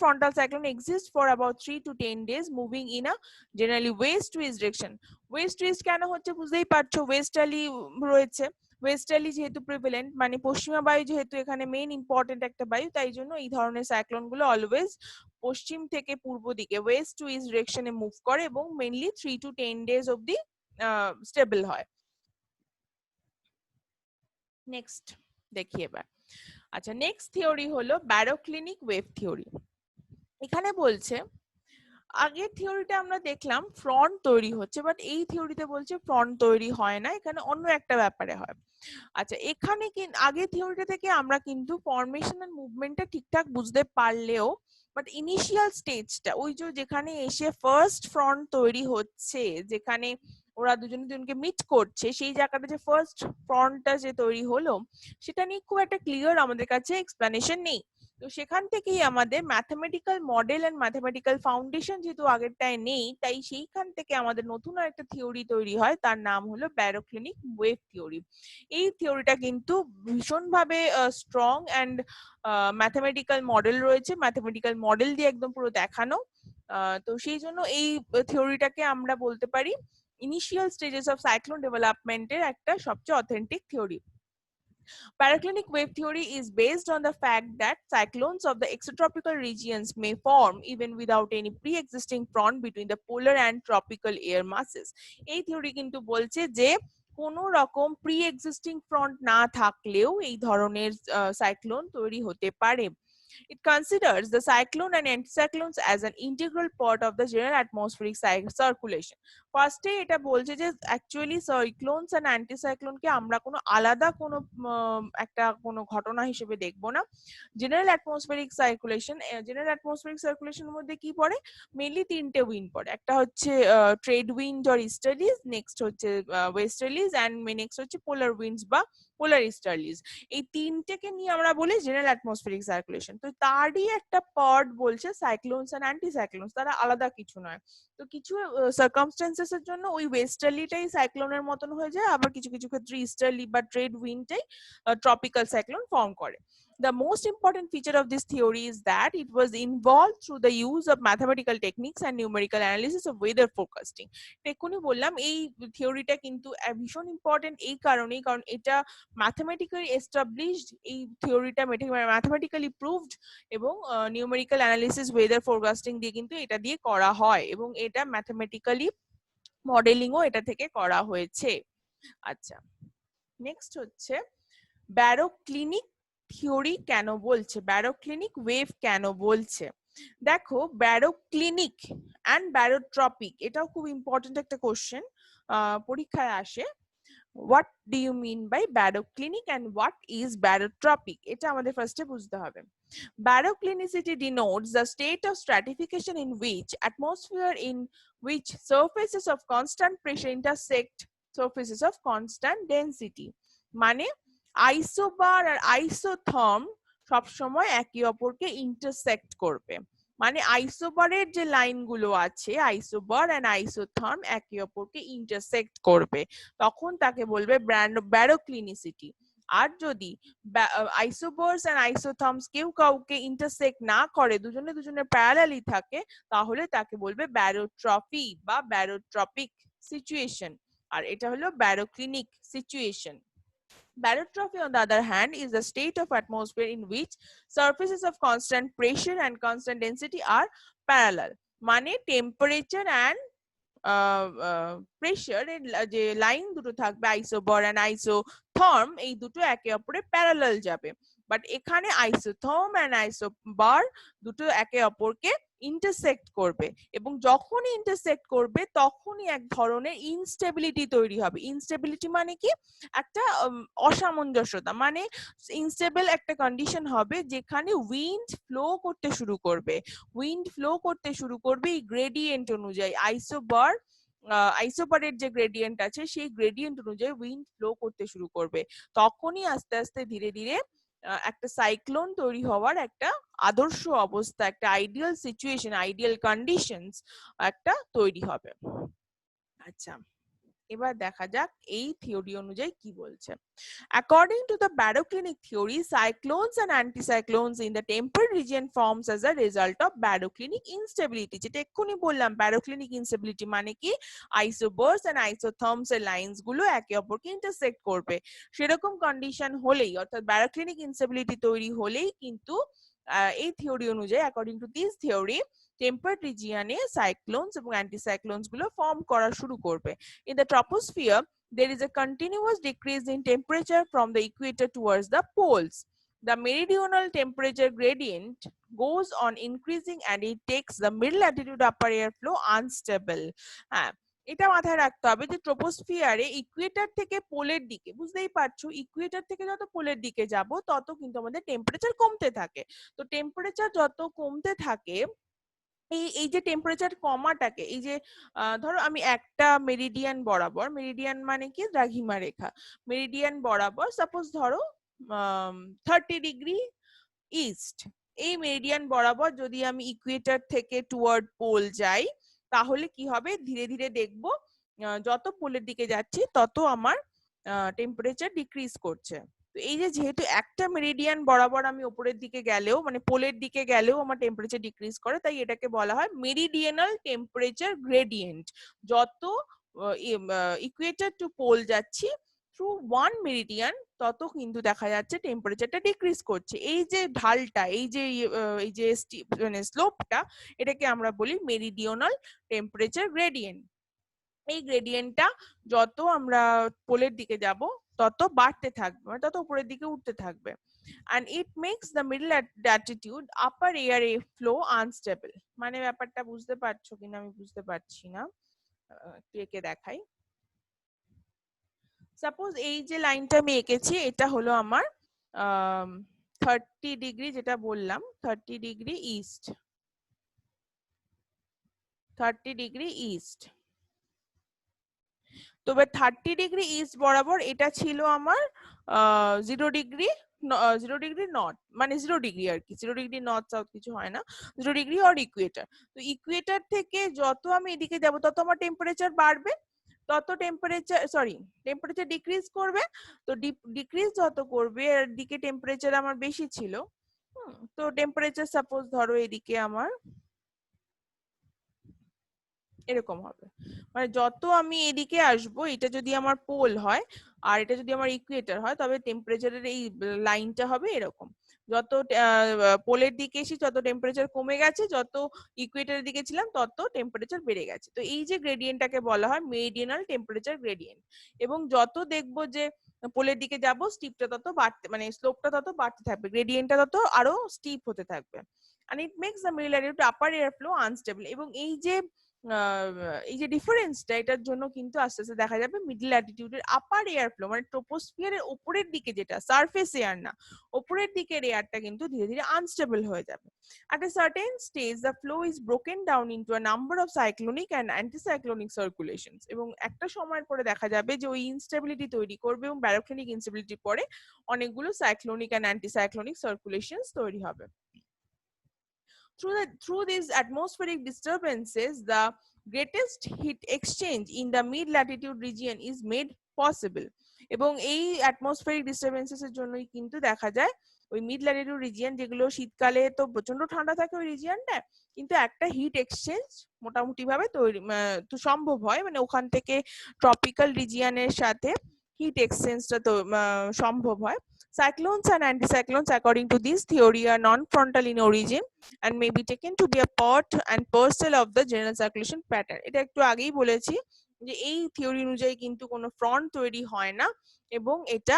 frontal cyclone exists for about 3 to 10 days, moving in a generally west to east direction. West to east কেন হচ্ছে বুঝতেই পারছো, ওয়েস্টার্লি রয়েছে, ওয়েস্টার্লি যেহেতু প্রিভেলেন্ট মানে পশ্চিমা বায়ু যেহেতু এখানে মেইন ইম্পর্টেন্ট একটা বায়ু, তাই জন্য এই ধরনের সাইক্লোন গুলো অলওয়েজ পশ্চিম থেকে পূর্ব দিকে ওয়েস্ট টু ইস্ট ডিরেকশনে মুভ করে এবং মেইনলি 3 to 10 days অবধি স্টেবল হয়। নেক্সট দেখি এবার। আচ্ছা, নেক্সট থিওরি হলো ব্যারোক্লিনিক ওয়েভ থিওরি। এখানে বলছে আগের থিওরিটা আমরা দেখলাম ফ্রন্ট তৈরি হচ্ছে, বাট এই থিওরিতে বলছে ফ্রন্ট তৈরি হয় না, এখানে অন্য একটা ব্যাপারে হয়। আচ্ছা, এখানে আগের থিওরিটা থেকে আমরা কিন্তু ফরমেশন এন্ড মুভমেন্টটা ঠিকঠাক বুঝতে পারলেও বাট ইনিশিয়াল স্টেজটা ওই যে যেখানে এসে ফার্স্ট ফ্রন্ট তৈরি হচ্ছে, যেখানে ওরা দুজনে দুজনকে মিট করছে, সেই জায়গাটা যে ফার্স্ট ফ্রন্টটা যে তৈরি হলো সেটা নিয়ে খুব একটা ক্লিয়ার আমাদের কাছে এক্সপ্লেনেশন নেই। তো সেখান থেকেই আমাদের mathematical model and mathematical foundation যেহেতু আগেরটায় নেই, তাই সেইখান থেকে আমাদের নতুন একটা থিওরি তৈরি হয়, তার নাম হলো ব্যারোক্লিনিক ওয়েভ থিওরি। এই থিওরিটা কিন্তু ভীষণভাবে স্ট্রং অ্যান্ড ম্যাথমেটিক্যাল মডেল রয়েছে, ম্যাথমেটিক্যাল মডেল দিয়ে একদম পুরো দেখানো। তো সেই জন্য এই থিওরিটাকে আমরা বলতে পারি ইনিশিয়াল স্টেজেস অফ সাইক্লোন ডেভেলপমেন্টের একটা সবচেয়ে authentic theory. Paraclinic wave theory is based on the fact that cyclones of the extratropical regions may form even without any pre-existing front between the polar and tropical air masses. এই theory কিন্তু বলছে যে কোনো রকম pre existing front না থাকলেও এই ধরনের সাইক্লোন তৈরি হতে পারে। It considers the cyclone and anticyclones as an integral part of the general atmospheric circulation. ফার্স্টে এটা বলছে যে অ্যাকচুয়ালি সাইক্লোনস এন্ড অ্যান্টিসাইক্লোন কে আমরা কোনো আলাদা কোনো একটা কোনো ঘটনা হিসেবে দেখব না। General atmospheric circulation, general atmospheric সার্কুলেশনের মধ্যে কি পড়ে? মেইনলি তিনটে উইন্ড পড়ে। একটা হচ্ছে trade wind or easterlies, next হচ্ছে ওয়েস্টার্লিজ অ্যান্ড নেক্সট হচ্ছে পোলার উইন্ডস বা পোলার ইস্টার্লিজ। এই তিনটেকে নিয়ে আমরা বলি জেনারেল অ্যাটমসফেরিক সার্কুলেশন। তো তারই একটা পার্ট বলছে সাইক্লোনস এন্ড অ্যান্টিসাইক্লোনস, তারা আলাদা কিছু নয়। তো কিছু সার্কামস্টেন্সেস এর জন্য ওই ওয়েস্টার্লিটাই সাইক্লোনের মতন হয়ে যায়, আবার কিছু কিছু ক্ষেত্রে ইস্টার্লি বা ট্রেড উইন্ডটাই ট্রপিক্যাল সাইক্লোন ফর্ম করে। The most important feature of this theory is that it was involved through the use of mathematical techniques and numerical analysis of weather forecasting. এক্ষুনি বললাম এই থিওরিটা কিন্তু ভীষণ ইম্পর্টেন্ট এই কারণেই, কারণ এটা ম্যাথমেটিক্যালি এস্টাবলিশড, এই থিওরিটা ম্যাথমেটিক্যালি প্রুভড এবং নিউমেরিক্যাল অ্যানালিসিস ওয়েদার ফোরকাস্টিং দিয়ে কিন্তু এটা দিয়ে করা হয় এবং এটা ম্যাথমেটিক্যালি মডেলিংও এটা থেকে করা হয়েছে। আচ্ছা, নেক্সট হচ্ছে ব্যারোক্লিনিক থিওরি কেন বলছে, ব্যারোক্লিনিক ওয়েভ কেন বলছে। দেখো, ব্যারোক্লিনিক অ্যান্ড ব্যারোট্রপিক এটাও খুব ইম্পর্টেন্ট একটা কোশ্চেন, পরীক্ষায় আসে। What do you mean by baroclinic and what is barotropic? এটা আমাদের ফার্স্টে বুঝতে হবে। Baroclinicity denotes the state of stratification in which atmosphere in which surfaces of constant pressure intersect surfaces of constant density. মানে isobar আর আইসোথর্ম সবসময় একে অপরকে intersect করবে। মানে আইসোবারের যে লাইনগুলো আছে, আইসোবার এন্ড আইসোথর্ম একে অপরকে ইন্টারসেক্ট করবে, তখন তাকে বলবে ব্যারোক্লিনিসিটি। আর যদি আইসোবার্স এন্ড আইসোথর্মস কেউ কাউকে ইন্টারসেক্ট না করে, দুজনে দুজনের প্যারালালি থাকে, তাহলে তাকে বলবে ব্যারোট্রপি বা ব্যারোট্রপিক সিচুয়েশন। আর এটা হলো ব্যারোক্লিনিক situation. Barotropy, on the other hand, is a state of atmosphere in which surfaces of constant pressure and constant density are parallel. মানে টেম্পারেচার অ্যান্ড প্রেশার এর যে লাইন দুটো থাকবে, আইসোবার অ্যান্ড আইসোথর্ম, এই দুটো একে অপরের প্যারালাল যাবে। বাট এখানে আইসোথর্ম অ্যান্ড আইসোবার দুটো একে অপরকে ইন্টারসেক্ট করবে, এবং যখনই ইন্টারসেক্ট করবে তখনই এক ধরনের ইনস্টেবিলিটি তৈরি হবে। ইনস্টেবিলিটি মানে কি? একটা অসামঞ্জস্যতা, মানে ইনস্টেবল একটা কন্ডিশন হবে যেখানে উইন্ড ফ্লো করতে শুরু করবে। উইন্ড ফ্লো করতে শুরু করবে এই গ্রেডিয়েন্ট অনুযায়ী, আইসোবারের যে গ্রেডিয়েন্ট আছে সেই গ্রেডিয়েন্ট অনুযায়ী উইন্ড ফ্লো করতে শুরু করবে। তখনই আস্তে আস্তে ধীরে ধীরে একটা সাইক্লোন তৈরি হওয়ার একটা আদর্শ অবস্থা, একটা আইডিয়াল সিচুয়েশন, আইডিয়াল কন্ডিশনস একটা তৈরি হবে। আচ্ছা, এবার দেখা যাক এই থিওরি অনুযায়ী কি বলছে। According to the baroclinic theory, cyclones and anticyclones in the temperate region forms as a result of baroclinic instability. যেটা এক্ষুনি বললাম, baroclinic instability মানে কি? আইসোবার্স এন্ড আইসোথর্মস এর লাইনস গুলো একে অপরকে ইন্টারসেক্ট করবে। সেরকম কন্ডিশন হলেই, অর্থাৎ baroclinic instability তৈরি হলেই কিন্তু এই থিওরি অনুযায়ী, according to this theory, temperate রিজিয়নে সাইক্লোনস এবং অ্যান্টিসাইক্লোনস গুলো ফর্ম করা শুরু করবে। In the troposphere, there is a continuous decrease in temperature from the equator towards the poles. The meridional temperature gradient goes on increasing and it takes the middle latitude upper air flow unstable. হ্যাঁ, এটা মাথায় রাখতে হবে যে ট্রোপোস্ফিয়ারে Ecuador থেকে পোলের দিকে, বুঝতেই পারছো, ইকুয়েটর থেকে যত পোলের দিকে যাব তত কিন্তু আমাদের টেম্পারেচার কমতে থাকে। তো টেম্পারেচার যত কমতে থাকে এই এই যে টেম্পারেচার কমাটাকে, এই যে ধরো আমি একটা মেরিডিয়ান বরাবর, মেরিডিয়ান মানে কি দ্রাঘিমা রেখা, মেরিডিয়ান বরাবর সাপোজ ধরো 30 ডিগ্রি ইস্ট, এই মেরিডিয়ান বরাবর যদি আমি ইকুয়েটর থেকে টুয়ার্ড পোল যাই, তাহলে কি হবে, ধীরে ধীরে দেখবো যত পোলের দিকে যাচ্ছি তত আমার টেম্পারেচার ডিক্রিজ করছে। তো এই যে যেহেতু একটা মেরিডিয়ান বরাবর আমি উপরের দিকে গেলেও মানে পোলের দিকে গেলেও আমার টেম্পারেচার ডিক্রিজ করে, তাই এটাকে বলা হয় মেরিডিয়ানাল টেম্পারেচার গ্রেডিয়েন্ট। যত ইকুয়েটর টু পোল যাচ্ছি থ্রু ওয়ান মেরিডিয়ান, তত কিন্তু দেখা যাচ্ছে টেম্পারেচারটা ডিক্রিজ করছে। এই যে ঢালটা, এই যে মানে স্লোপটা, এটাকে আমরা বলি মেরিডিয়ানাল টেম্পারেচার গ্রেডিয়েন্ট। এই গ্রেডিয়েন্টটা যত আমরা পোলের দিকে যাব তত বাড়তে থাকবে, মানে তত উপরের দিকে উঠতে থাকবে। and it makes the middle latitude upper air flow unstable। মানে ব্যাপারটা বুঝতে পারছো কিনা আমি বুঝতে পারছি না, একটু এঁকে দেখাই। সাপোজ এই যে লাইনটা আমি এঁকেছি এটা হলো আমার 30 ডিগ্রি, যেটা বললাম 30 ডিগ্রি ইস্ট, 30 ডিগ্রি ইস্ট। তবে 30 ডিগ্রি ইস্ট বরাবর এটা ছিল আমার 0 ডিগ্রি, 0 ডিগ্রি নর্থ, মানে 0 ডিগ্রি আর কি, 0 ডিগ্রি নর্থ সাউথ কিছু হয় না, 0 ডিগ্রি অর ইকুয়েটার। তো ইকুয়েটার থেকে যত আমি এদিকে যাব তত আমার টেম্পারেচার বাড়বে, তত টেম্পারেচার ডিক্রিজ করবে। তো ডিক্রিজ যত করবে এর দিকে টেম্পারেচার আমার বেশি ছিল, তো টেম্পারেচার সাপোজ ধরো এদিকে আমার এরকম হবে। মানে যত আমি এদিকে আসবো, এটা যদি আমার পোল হয় আর এটা যদি আমার ইকুয়েটর হয়, তবে টেম্পারেচারের এই লাইনটা হবে এরকম। যত পোলের দিকে এসে যত টেম্পারেচার কমে গেছে, যত ইকুয়েটরের দিকে ছিলাম তত টেম্পারেচার বেড়ে গেছে। তো এই যে গ্রেডিয়েন্টটাকে বলা হয় মেরিডিয়ানাল টেম্পারেচার গ্রেডিয়েন্ট। এবং যত দেখবো যে পোলের দিকে যাব, স্টিপটা তত বাড়তে, মানে স্লোপটা তত বাড়তে থাকবে, গ্রেডিয়েন্টটা তত আরো স্টিপ হতে থাকবে। and it makes the middle latitude upper air flow unstable। এবং এই যে ডিফারেন্সটা, এটার জন্য কিন্তু আস্তে আস্তে দেখা যাবে মিডল ল্যাটিটিউডের আপার এয়ার ফ্লো, মানে ট্রোপোস্ফিয়ারের উপরের দিকে, যেটা সারফেস এয়ার না, উপরের দিকের এয়ারটা কিন্তু ধীরে ধীরে আনস্টেবল হয়ে যাবে। At a certain stage the flow is broken down into a number of cyclonic and anticyclonic circulations। এবং একটা সময়ের পরে দেখা যাবে যে ওই ইনস্টেবিলিটি তৈরি করবে, এবং ব্যারোক্লিনিক ইনস্টেবিলিটির পরে অনেকগুলো সাইক্লোনিক এন্ড অ্যান্টিসাইক্লোনিক সার্কুলেশনস তৈরি হবে। Through these atmospheric disturbances, the greatest heat exchange in the mid latitude region is made possible। এবং এই অ্যাটমসফেরিক ডিস্টারবেন্সেস এর জন্যই কিন্তু দেখা যায় ওই মিড ল্যাটিটিউড রিজিয়ন, যেগুলো শীতকালে তো প্রচন্ড ঠান্ডা থাকে ওই রিজিয়নটা, কিন্তু একটা হিট এক্সচেঞ্জ মোটামুটি ভাবে তৈরি তো সম্ভব হয়, মানে ওখান থেকে ট্রপিক্যাল রিজিয়নের সাথে হিট এক্সচেঞ্জটা তো সম্ভব হয়। Cyclones and anticyclones, according to this theory, are non-frontal in origin and may be taken to be a part and parcel of the general circulation pattern। এটা একটু আগেই বলেছি যে এই থিওরি অনুযায়ী কিন্তু কোনো ফ্রন্ট তৈরি হয় না, এবং এটা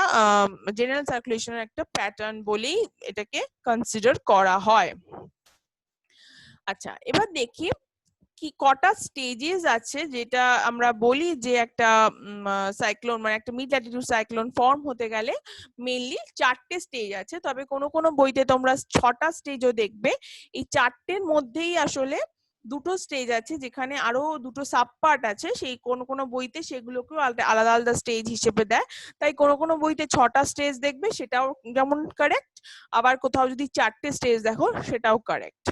জেনারেল সার্কুলেশনের একটা প্যাটার্ন বলেই এটাকে কনসিডার করা হয়। আচ্ছা, এবার দেখি কি কটা স্টেজেস আছে, যেটা আমরা বলি যে একটা সাইক্লোন, মানে একটা মিড ল্যাটিটিউড সাইক্লোন ফর্ম হতে গেলে মেইনলি 4টে স্টেজ আছে। তবে কোনো কোনো বইতে তোমরা 6টা স্টেজও দেখবে। এই 4টের মধ্যেই আসলে 2টো স্টেজ আছে, যেখানে আরো 2টো সাব পার্ট আছে, সেই কোন কোন বইতে সেগুলোকেও আলাদা আলাদা স্টেজ হিসেবে দেয়। তাই কোন কোন বইতে 6টা স্টেজ দেখবে, সেটাও যেমন কারেক্ট, আবার কোথাও যদি 4টে স্টেজ দেখো সেটাও কারেক্ট।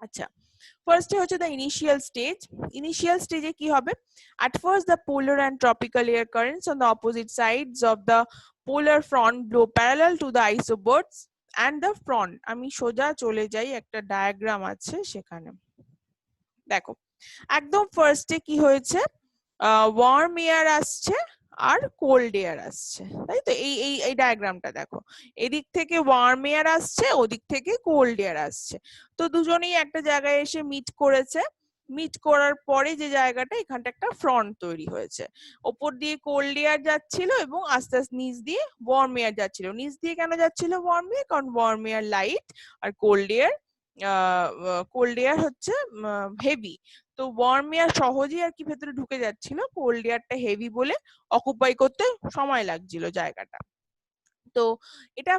আচ্ছা, ফার্স্টে হচ্ছে দ্য ইনিশিয়াল স্টেজ। ইনিশিয়াল স্টেজে কি হবে, at first the polar and tropical air currents on the opposite sides of the polar front blow parallel to the isobirds and the front। আমি সোজা চলে যাই, একটা ডায়াগ্রাম আছে সেখানে দেখো। একদম ফার্স্টে কি হয়েছে, ওয়ার্ম এয়ার আসছে আর কোল্ড এয়ার আসছে, তাই তো। এই এই এই ডায়াগ্রামটা দেখো, এদিক থেকে ওয়ার্ম এয়ার আসছে, ওদিক থেকে কোল্ড এয়ার আসছে। তো দুজনেই একটা জায়গায় এসে মিট করেছে, মিট করার পরে যে জায়গাটা, এখানটা একটা ফ্রন্ট তৈরি হয়েছে। ওপর দিয়ে কোল্ড এয়ার যাচ্ছিল এবং আস্তে আস্তে নিচ দিয়ে ওয়ার্ম এয়ার যাচ্ছিল। নিচ দিয়ে কেন যাচ্ছিল ওয়ার্ম এয়ার, কারণ ওয়ার্ম এয়ার লাইট আর কোল্ড এয়ার হচ্ছে হেভি। তো ওয়ার্ম এয়ার সহজেই আর কি ভেতরে ঢুকে যাচ্ছিল, কোল্ড এয়ারটা হেভি বলে অকুপাই করতে সময় লাগছিল জায়গাটা। তো এটা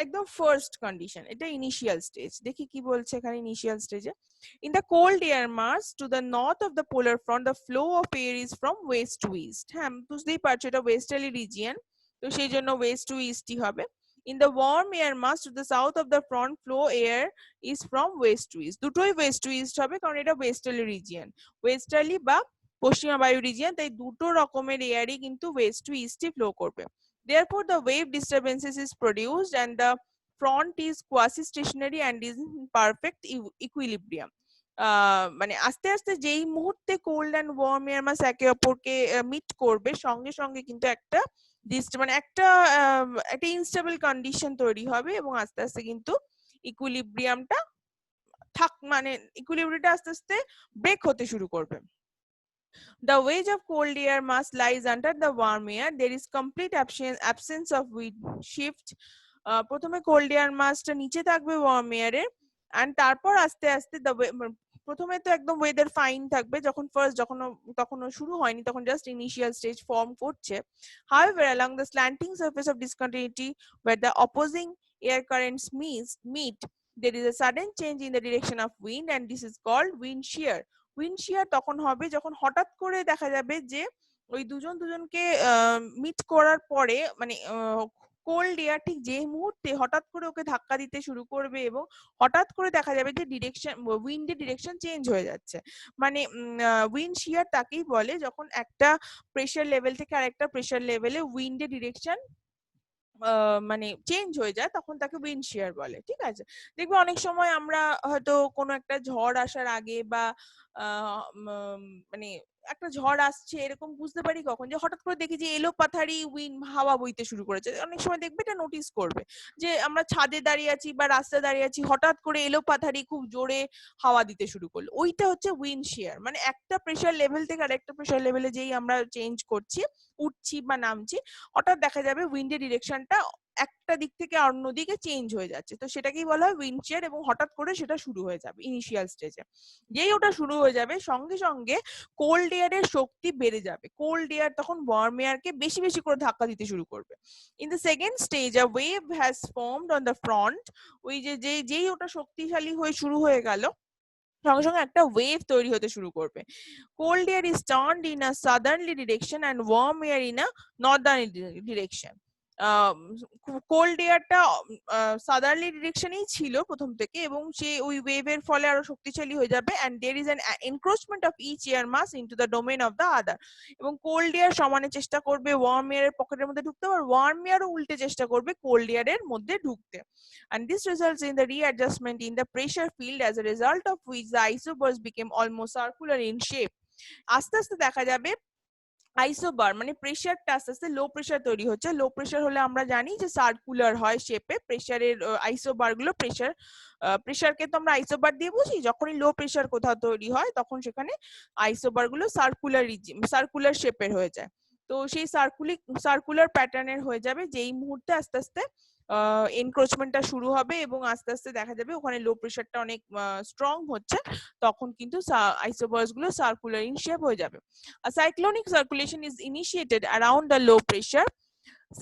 একদম ফার্স্ট কন্ডিশন, এটা ইনিশিয়াল স্টেজ। দেখি কি বলছে এখানে ইনিশিয়াল স্টেজে। In the cold air mass to the north of the polar front the flow of air is from west to east. হ্যাঁ, বুঝতেই পারছো এটা ওয়েস্টার্লি রিজিয়ন, তো সেই জন্য ওয়েস্ট টু ইস্টই হবে। In the warm air mass to the south of the front flow air is from west to east. দুটোই ওয়েস্ট টু ইস্ট হবে কারণ এটা ওয়েস্টার্লি রিজিয়ন, ওয়েস্টার্লি বা পশ্চিমা বায়ু রিজিয়ন, তাই দুটো রকমের এয়ারই কিন্তু ওয়েস্ট টু ইস্টই ফ্লো করবে। Therefore, the wave disturbances is produced and the front is quasi-stationary and is in perfect equilibrium. মানে আস্তে আস্তে যেই মুহূর্তে cold and warm air mass একে অপরকে মিট করবে, সঙ্গে সঙ্গে কিন্তু একটা মানে একটা ইনস্টেবল কন্ডিশন তৈরি হবে এবং আস্তে আস্তে কিন্তু ইকুইলিব্রিয়ামটা মানে ইকুইলিব্রিয়ামটা আস্তে আস্তে ব্রেক হতে শুরু করবে। The wedge of cold air mass lies under the warm air. There is complete absence of wind shift. প্রথমে কোল্ড এয়ার মাসটা নিচে থাকবে ওয়ার্ম এয়ারে, এন্ড তারপর আস্তে আস্তে প্রথমে তো একদম ওয়েদার ফাইন থাকবে, যখন ফার্স্ট তখনও শুরু হয়নি, তখন জাস্ট ইনিশিয়াল স্টেজ ফর্ম করছে। However, along the slanting surface of discontinuity where the opposing air currents meet, there is a sudden change in the direction of wind and this is called wind shear. Wind shear তখন হবে যখন হঠাৎ করে দেখা যাবে যে ওই দুজনকে মিট করার পরে, মানে কোল্ড এয়ার ঠিক যে মুহূর্তে হঠাৎ করে ওকে ধাক্কা দিতে শুরু করবে এবং হঠাৎ করে দেখা যাবে যে ডিরেকশন, উইন্ডের ডিরেকশন চেঞ্জ হয়ে যাচ্ছে। মানে উইন্ড শিয়ার তাকেই বলে যখন একটা প্রেসার লেভেল থেকে আরেকটা প্রেসার লেভেলে উইন্ডের ডিরেকশন মানে চেঞ্জ হয়ে যায়, তখন তাকে উইন্ড শিয়ার বলে। ঠিক আছে, দেখবে অনেক সময় আমরা হয়তো কোনো একটা ঝড় আসার আগে বা মানে একটা ঝড় আসছে এরকম বুঝতে পারি কখন, যে হঠাৎ করে দেখি যে এলো পাথারি উইন্ড হাওয়া বইতে শুরু করেছে। অনেক সময় দেখবে এটা নোটিস করবে যে আমরা ছাদে দাঁড়িয়ে আছি বা রাস্তায় দাঁড়িয়ে আছি, হঠাৎ করে এলো পাথারি খুব জোরে হাওয়া দিতে শুরু করলো, ওইটা হচ্ছে উইন্ড শিয়ার। মানে একটা প্রেসার লেভেল থেকে আরেকটা প্রেসার লেভেলে যেই আমরা চেঞ্জ করছি, উঠছি বা নামছি, হঠাৎ দেখা যাবে উইন্ডের ডিরেকশনটা একটা দিক থেকে অন্য দিকে চেঞ্জ হয়ে যাচ্ছে, তো সেটাকেই বলা হয় উইন্ড শিয়ার। এবং হঠাৎ করে সেটা শুরু হয়ে যাবে ইনিশিয়াল স্টেজে। যেই ওটা শুরু হয়ে যাবে সঙ্গে সঙ্গে কোল্ড এয়ারের শক্তি বেড়ে যাবে, কোল্ড এয়ার তখন ওয়ার্ম এয়ারকে বেশি বেশি করে ধাক্কা দিতে শুরু করবে। In the second stage a wave has formed on the front. ওই যেই ওটা শক্তিশালী হয়ে শুরু হয়ে গেল, সঙ্গে সঙ্গে একটা ওয়েভ তৈরি হতে শুরু করবে। Cold air is turned in a southernly direction and warm air in a northernly direction. Cold এয়ারটা সাদার্নলি ডিরেকশনেই ছিল প্রথম থেকে এবং সে ওই ওয়েভের ফলে আরো শক্তিশালী হয়ে যাবে, and there is an encroachment of each air mass into the domain of the other. এবং কোল্ড এয়ার সমানে চেষ্টা করবে ওয়ার্ম এয়ারের পকেটের মধ্যে ঢুকতে, আর ওয়ার্ম এয়ারও উল্টে চেষ্টা করবে কোল্ড এয়ারের মধ্যে ঢুকতে। And this results in the readjustment in the pressure field, as a result of which the isobars became almost circular in shape. আস্তে আস্তে দেখা যাবে আইসোবার মানে প্রেসারটা আস্তে আস্তে লো প্রেসার তৈরি হচ্ছে। লো প্রেসার হলে আমরা জানি যে সার্কুলার হয় শেপে, প্রেসারের আইসোবার গুলো প্রেসারকে তো আমরা আইসোবার দিয়ে বুঝি, যখনই লো প্রেসার কোথাও তৈরি হয় তখন সেখানে আইসোবার গুলো সার্কুলার শেপের হয়ে যায়। তো সেই সার্কুলার প্যাটার্নের হয়ে যাবে যেই মুহূর্তে আস্তে আস্তে এনক্রোচমেন্টটা শুরু হবে এবং আস্তে আস্তে দেখা যাবে ওখানে লো প্রেসারটা অনেক স্ট্রং হচ্ছে, তখন কিন্তু আইসোবার্স গুলো সার্কুলার ইন শেপ হয়ে যাবে। A cyclonic circulation is initiated around the low pressure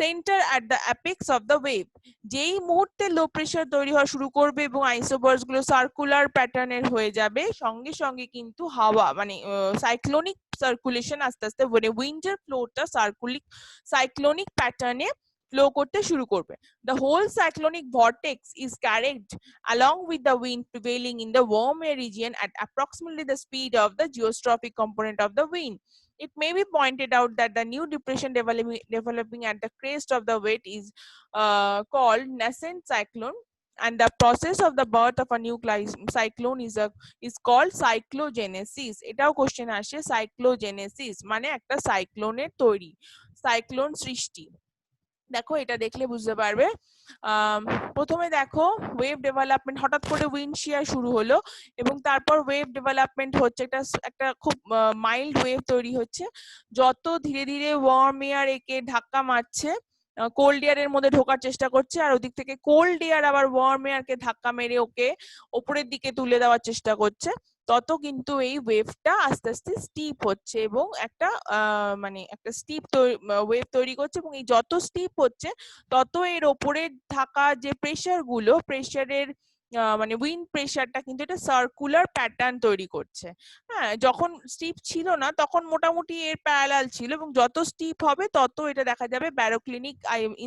center at the apex of the wave. যেই মুহূর্তে লো প্রেসার তৈরি হওয়া শুরু করবে এবং আইসোবার্স গুলো সার্কুলার প্যাটার্নের হয়ে যাবে, সঙ্গে সঙ্গে কিন্তু হাওয়া মানে সাইক্লোনিক সার্কুলেশন আস্তে আস্তে মানে উইন্ডের ফ্লোটা সাইক্লোনিক প্যাটার্নে ফ্লো করতে শুরু করবে। The whole cyclonic vortex is carried along with the wind prevailing in the warm air region at approximately the speed of the geostrophic component of the wind. It may be pointed out that the new depression developing at the crest of the wave is called nascent cyclone, and the process of the birth of a new cyclone is called cyclogenesis. এটাও question আসে, সাইক্লোজেনেসিস মানে একটা সাইক্লোনের তৈরি, cyclone সৃষ্টি। দেখো এটা দেখলে বুঝতে পারবে। প্রথমে দেখো ওয়েভ ডেভেলপমেন্ট, হঠাৎ করে উইন্ড শিয়ার শুরু হলো এবং তারপর ওয়েভ ডেভেলপমেন্ট হচ্ছে, একটা খুব মাইল্ড ওয়েভ তৈরি হচ্ছে। যত ধীরে ধীরে ওয়ার্ম এয়ার একে ধাক্কা মারছে, কোল্ড এয়ারের মধ্যে ঢোকার চেষ্টা করছে, আর ওদিক থেকে কোল্ড এয়ার আবার ওয়ার্ম এয়ারকে ধাক্কা মেরে ওকে ওপরের দিকে তুলে দেওয়ার চেষ্টা করছে, তত কিন্তু এই ওয়েভটা আস্তে আস্তে স্টিপ হচ্ছে এবং একটা মানে একটা স্টিপ ওয়েভ তৈরি করছে, এবং এই যত স্টিপ হচ্ছে তত এর ওপরে থাকা যে প্রেসার গুলো, প্রেসারের মানে উইন্ড প্রেসারটা কিন্তু এটা সার্কুলার প্যাটার্ন তৈরি করছে। হ্যাঁ, যখন স্টিপ ছিল না তখন মোটামুটি এর প্যারালাল ছিল, এবং যত স্টিপ হবে তত এটা দেখা যাবে ব্যারোক্লিনিক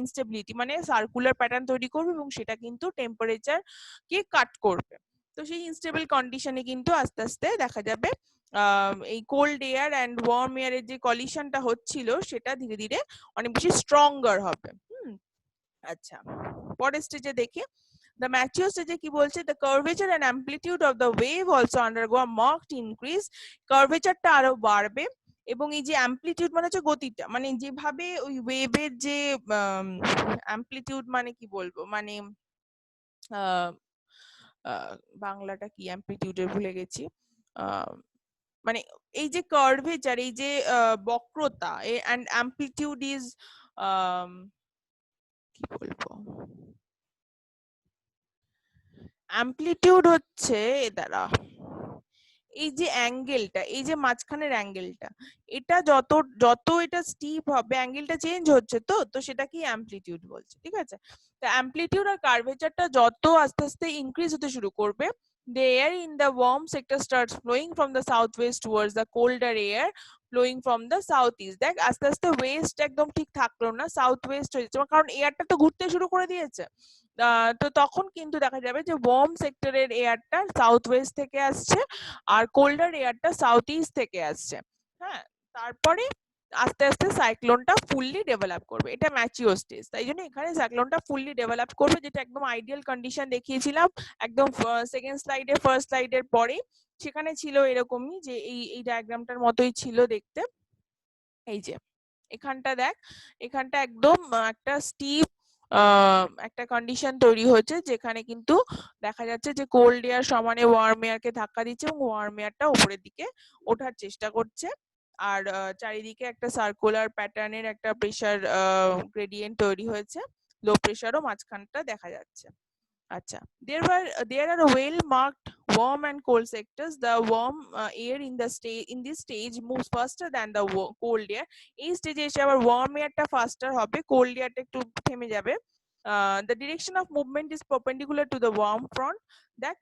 ইনস্টেবিলিটি, মানে সার্কুলার প্যাটার্ন তৈরি করবে, এবং সেটা কিন্তু টেম্পারেচার কে কাট করবে। তো সেই ইনস্টেবল কন্ডিশনে কিন্তু আস্তে আস্তে দেখা যাবে এই কোল্ড এয়ার অ্যান্ড ওয়ার্ম এয়ারের যে কলিশনটা হচ্ছিল সেটা ধীরে ধীরে অনেক বেশি স্ট্রঙ্গার হবে। আচ্ছা, পরের স্টেজে দেখি। The mature stage কি বলছে, the curvature and amplitude of the wave also undergo a marked increase. কার্ভেচারটা আরো বাড়বে, এবং এই যে অ্যামপ্লিটিউড মানে হচ্ছে গতিটা, মানে যেভাবে ওই ওয়েভের যে অ্যামপ্লিটিউড মানে কি বলবো, মানে বাংলাটা কি অ্যামপ্লিটিউডের ভুলে গেছি, মানে এই যে কার্ভেচার, এই যে বক্রতা, এন্ড অ্যামপ্লিটিউড ইজ কি বলবো, অ্যামপ্লিটিউড হচ্ছে দ্বারা এই যে অ্যাঙ্গেলটা, এই যে মাঝখানের অ্যাঙ্গেলটা, এটা যত যত এটা স্টিপ হবে অ্যাঙ্গেলটা চেঞ্জ হচ্ছে, তো তো সেটা কি অ্যামপ্লিটিউড বলছে। ঠিক আছে, তো অ্যামপ্লিটিউড আর কার্ভেচারটা যত আস্তে আস্তে ইনক্রিজ হতে শুরু করবে, the air in the warm sector starts flowing from the southwest towards the colder air flowing from the southeast. দেখ আস্তে আস্তে ওয়েস্ট একদম ঠিক থাকলো না, সাউথ ওয়েস্ট হয়ে যাচ্ছে, কারণ এয়ারটা তো ঘুরতে শুরু করে দিয়েছে। তো তখন কিন্তু দেখা যাবে যে ওয়ার্ম সেক্টরের এয়ারটা সাউথ ওয়েস্ট থেকে আসছে, আর কোল্ডার এয়ারটা সাউথ ইস্ট থেকে আসছে। হ্যাঁ, তারপরে আস্তে আস্তে সাইক্লোনটা ফুললি ডেভেলপ করবে, এটা ম্যাচিওর স্টেজ। তাই জন্য এখানে সাইক্লোনটা ফুললি ডেভেলপ করবে, যেটা একদম আইডিয়াল কন্ডিশন দেখিয়েছিলাম একদম সেকেন্ড স্লাইডে, ফার্স্ট স্লাইডের পরে সেখানে ছিল এরকমই, যে এই ডায়াগ্রামটার মতোই ছিল দেখতে। এই যে এখানটা দেখ, এখানটা একদম একটা স্টিপ একটা কন্ডিশন তৈরি হচ্ছে, যেখানে কিন্তু দেখা যাচ্ছে যে কোল্ড এয়ার সমানে ওয়ার্ম এয়ারকে ধাক্কা দিচ্ছে, এবং ওয়ার্ম এয়ারটা উপরের দিকে ওঠার চেষ্টা করছে, আর চারিদিকে একটা সার্কুলার প্যাটার্নের একটা প্রেসার গ্রেডিয়েন্ট তৈরি হয়েছে, লো প্রেসারও মাঝখানটা দেখা যাচ্ছে। আচ্ছা, there are well marked warm and cold sectors. The warm air in this stage moves faster than the cold air. এই স্টেজে এসে আবার warm airটা faster হবে, cold airটা একটু থেমে যাবে। The direction of movement is perpendicular to the warm front. দেখ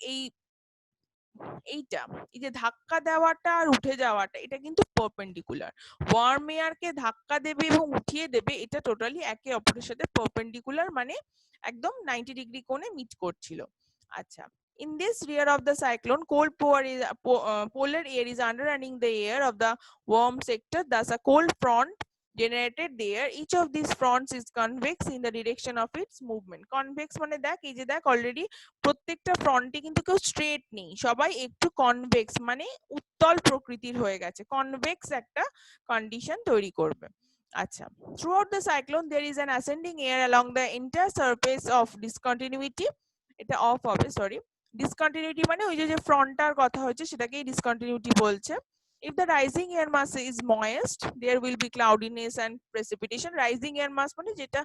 এইটা, এই যে ধাক্কা দেওয়াটা আর উঠে যাওয়াটা, এটা কিন্তু পারপেন্ডিকুলার। ওয়ার্ম এয়ারকে ধাক্কা দেবে এবং উঠিয়ে দেবে, এটা টোটালি একে অপরের সাথে পারপেন্ডিকুলার, মানে একদম 90 ডিগ্রি কোণে মিট করছিল। আচ্ছা, in this rear of the cyclone, polar air is underrunning the air of the warm sector, thus a cold front generated there. Each of these fronts is convex in the direction of its movement. Convex মানে দেখ, এই যে দেখ already প্রত্যেকটা ফ্রন্টে কিন্তু কেউ straight নেই, সবাই একটু কনভেক্স মানে উত্তল প্রকৃতির হয়ে গেছে, কনভেক্স একটা কন্ডিশন তৈরি করবে। আচ্ছা, throughout the cyclone there is an ascending air along the entire surface of discontinuity. এটা অফ হবে, সরি, ডিসকন্টিনিউটি মানে ওই যে ফ্রন্টটার কথা হচ্ছে সেটাকেই ডিসকন্টিনিউটি বলছে। If the rising air mass is moist, there will be cloudiness and precipitation. Rising air mass মানে যেটা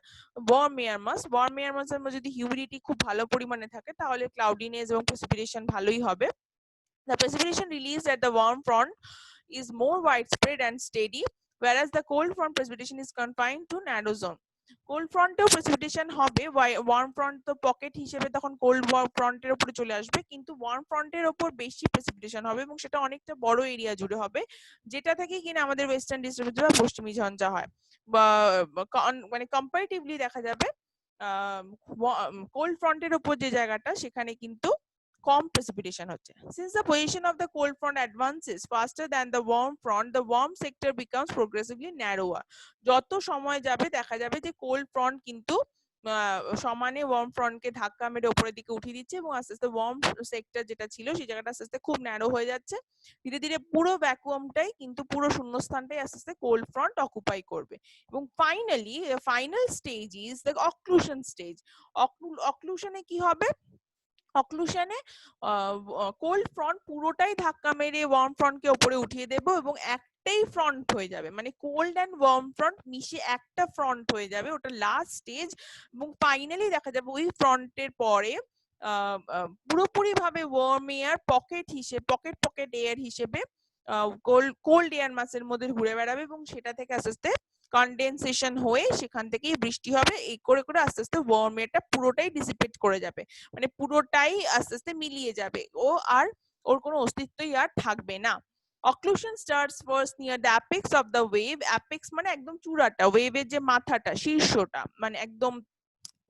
warm air mass, warm air mass এর মধ্যে যদি হিউমিডিটি খুব ভালো পরিমাণে থাকে তাহলে cloudiness এবং precipitation ভালোই হবে। The precipitation released at the warm front is more widespread and steady, whereas the cold front precipitation is confined to narrow zone. Cold ফ্রন্টেও প্রেসিপিটেশন হবে, ওয়ার্ম ফ্রন্ট তো পকেট হিসেবে তখন কোল্ড ফ্রন্টের উপরে চলে আসবে, কিন্তু ওয়ার্ম ফ্রন্টের উপর বেশি প্রেসিপিটেশন হবে, এবং সেটা অনেকটা বড় এরিয়া জুড়ে হবে, যেটা থেকে কিনা আমাদের ওয়েস্টার্ন ডিস্ট্রিবিউটর বা পশ্চিমী ঝঞ্ঝা হয়, বা মানে কম্পারেটিভলি দেখা যাবে কোল্ড ফ্রন্টের উপর যে জায়গাটা সেখানে কিন্তু কম precipitation হচ্ছে। Since the position of the cold front advances faster than the warm front, the warm sector becomes progressively narrower. যত সময় যাবে দেখা যাবে যে কোল্ড ফ্রন্ট কিন্তু সমানে ওয়ার্ম ফ্রন্টকে ধাক্কা মেরে উপরের দিকে উঠিয়ে দিচ্ছে, এবং আস্তে আস্তে ওয়ার্ম সেক্টর যেটা ছিল সেই জায়গাটা আস্তে আস্তে খুব ন্যারো হয়ে যাচ্ছে, ধীরে ধীরে পুরো ভ্যাকুয়ামটাই কিন্তু পুরো শূন্যস্থানটাই আস্তে আস্তে কোল্ড ফ্রন্ট অকুপাই করবে, এবং finally final stage is the occlusion stage. অক্লুশনে কি হবে, অক্লুশনে কোল্ড ফ্রন্ট পুরোটাই ধাক্কা মেরে ওয়ার্ম ফ্রন্টকে উপরে উঠিয়ে দেবো, এবং একটাই ফ্রন্ট হয়ে যাবে, মানে কোল্ড অ্যান্ড ওয়ার্ম ফ্রন্ট মিশে একটা ফ্রন্ট হয়ে যাবে, ওটা লাস্ট স্টেজ। এবং ফাইনালি দেখা যাবে ওই ফ্রন্টের পরে পুরোপুরি ভাবে ওয়ার্ম এয়ার পকেট এয়ার হিসেবে কোল্ড এয়ার মাসের মধ্যে ঘুরে বেড়াবে এবং সেটা থেকে আস্তে আস্তে কনডেনসেশন হয়ে সেখান থেকেই বৃষ্টি হবে, এই করে করে আস্তে আস্তে ওয়ার্ম এয়ারটা পুরোটাই ডিসিপেট করে যাবে, মানে পুরোটাই আস্তে আস্তে মিলিয়ে যাবে, ও আর ওর কোনো অস্তিত্বই আর থাকবে না। Occlusion starts first near the apex of the wave. Apex মানে একদম চূড়াটা, ওয়েভের যে মাথাটা, শীর্ষটা, মানে একদম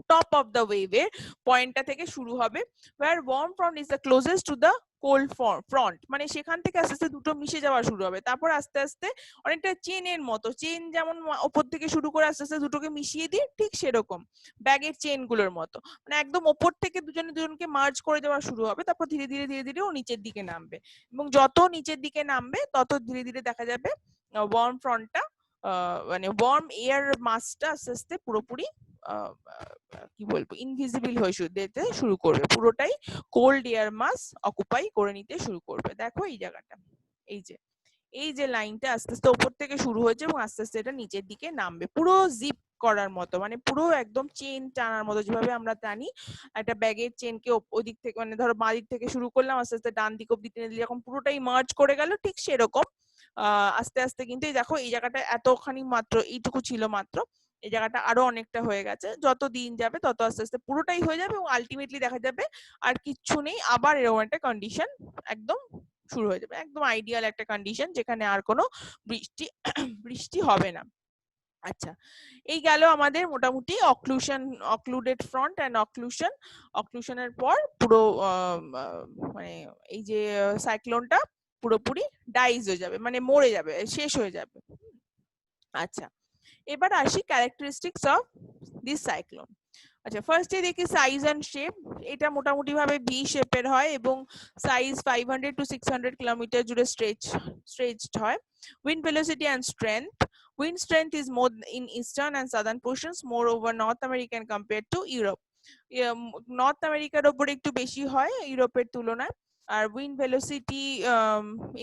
টপ অফ দ্য ওয়েভের পয়েন্টটা থেকে শুরু হবে, where warm front is the closest to the cold front, মানে সেখান থেকে আস্তে আস্তে দুটো মিশে যাওয়া শুরু হবে, তারপর আস্তে আস্তে অনেকটা চেনের মতো, চেন যেমন ওপর থেকে শুরু করে আস্তে আস্তে দুটোকে মিশিয়ে দিয়ে ঠিক সেরকম ব্যাগের চেন গুলোর মতো, মানে একদম ওপর থেকে দুজনে দুজনকে মার্জ করে যাওয়া শুরু হবে, তারপর ধীরে ধীরে ধীরে ধীরে ও নিচের দিকে নামবে, এবং যত নিচের দিকে নামবে তত ধীরে ধীরে দেখা যাবে ওয়ার্ম ফ্রন্টটা, মানে ওয়ার্ম এয়ার মাসটা আস্তে আস্তে পুরোপুরি কি বলবো ইনভিজিবল হয়ে যেতে শুরু করবে, পুরোটাই কোল্ড এয়ার মাস অকুপাই করে নিতে শুরু করবে। দেখো এই জায়গাটা, এই যে লাইনটা আস্তে আস্তে উপর থেকে শুরু হয়েছে এবং আস্তে আস্তে এটা নিচের দিকে নামবে, পুরো জিপ করার মতো, মানে পুরো একদম চেন টানার মতো, যেভাবে আমরা টানি একটা ব্যাগের চেনকে ওদিক থেকে, মানে ধরো বাঁ দিক থেকে শুরু করলাম আস্তে আস্তে ডান দিক অব্দি টেনে দিলে যখন পুরোটাই মার্জ করে গেল, ঠিক সেরকম আস্তে আস্তে কিন্তু এই দেখো এই জায়গাটা এতখানি মাত্র এইটুকু ছিল মাত্র, এই জায়গাটা আরো অনেকটা হয়ে গেছে, যত দিন যাবে তত আস্তে আস্তে পুরোটাই হয়ে যাবে এবং আলটিমেটলি দেখা যাবে আর কিচ্ছু নেই, আবার এরকম একটা কন্ডিশন একদম শুরু হয়ে যাবে, একদম আইডিয়াল একটা কন্ডিশন যেখানে আর কোনো বৃষ্টি হবে না। আচ্ছা, এই গেল আমাদের মোটামুটি অক্লুডেড ফ্রন্ট এন্ড অক্লুশনের পর পুরো মানে এই যে সাইক্লোনটা পুরোপুরি ডাইজ হয়ে যাবে, মানে মরে যাবে, শেষ হয়ে যাবে। আচ্ছা, এবার আসি ক্যারেক্টারিস্টিক্স অফ দিস সাইক্লোন। আচ্ছা, ফার্স্টে দেখি সাইজ এন্ড শেপ, এটা মোটামুটি ভাবে ভি শেপের হয় এবং সাইজ 500 to 600 কিলোমিটার জুড়ে স্ট্রেচড হয়। Wind velocity and strength, wind strength is more in eastern and southern portions, more over North American compared to Europe. North আমেরিকার উপরে একটু বেশি হয় ইউরোপের তুলনায়। আর wind velocity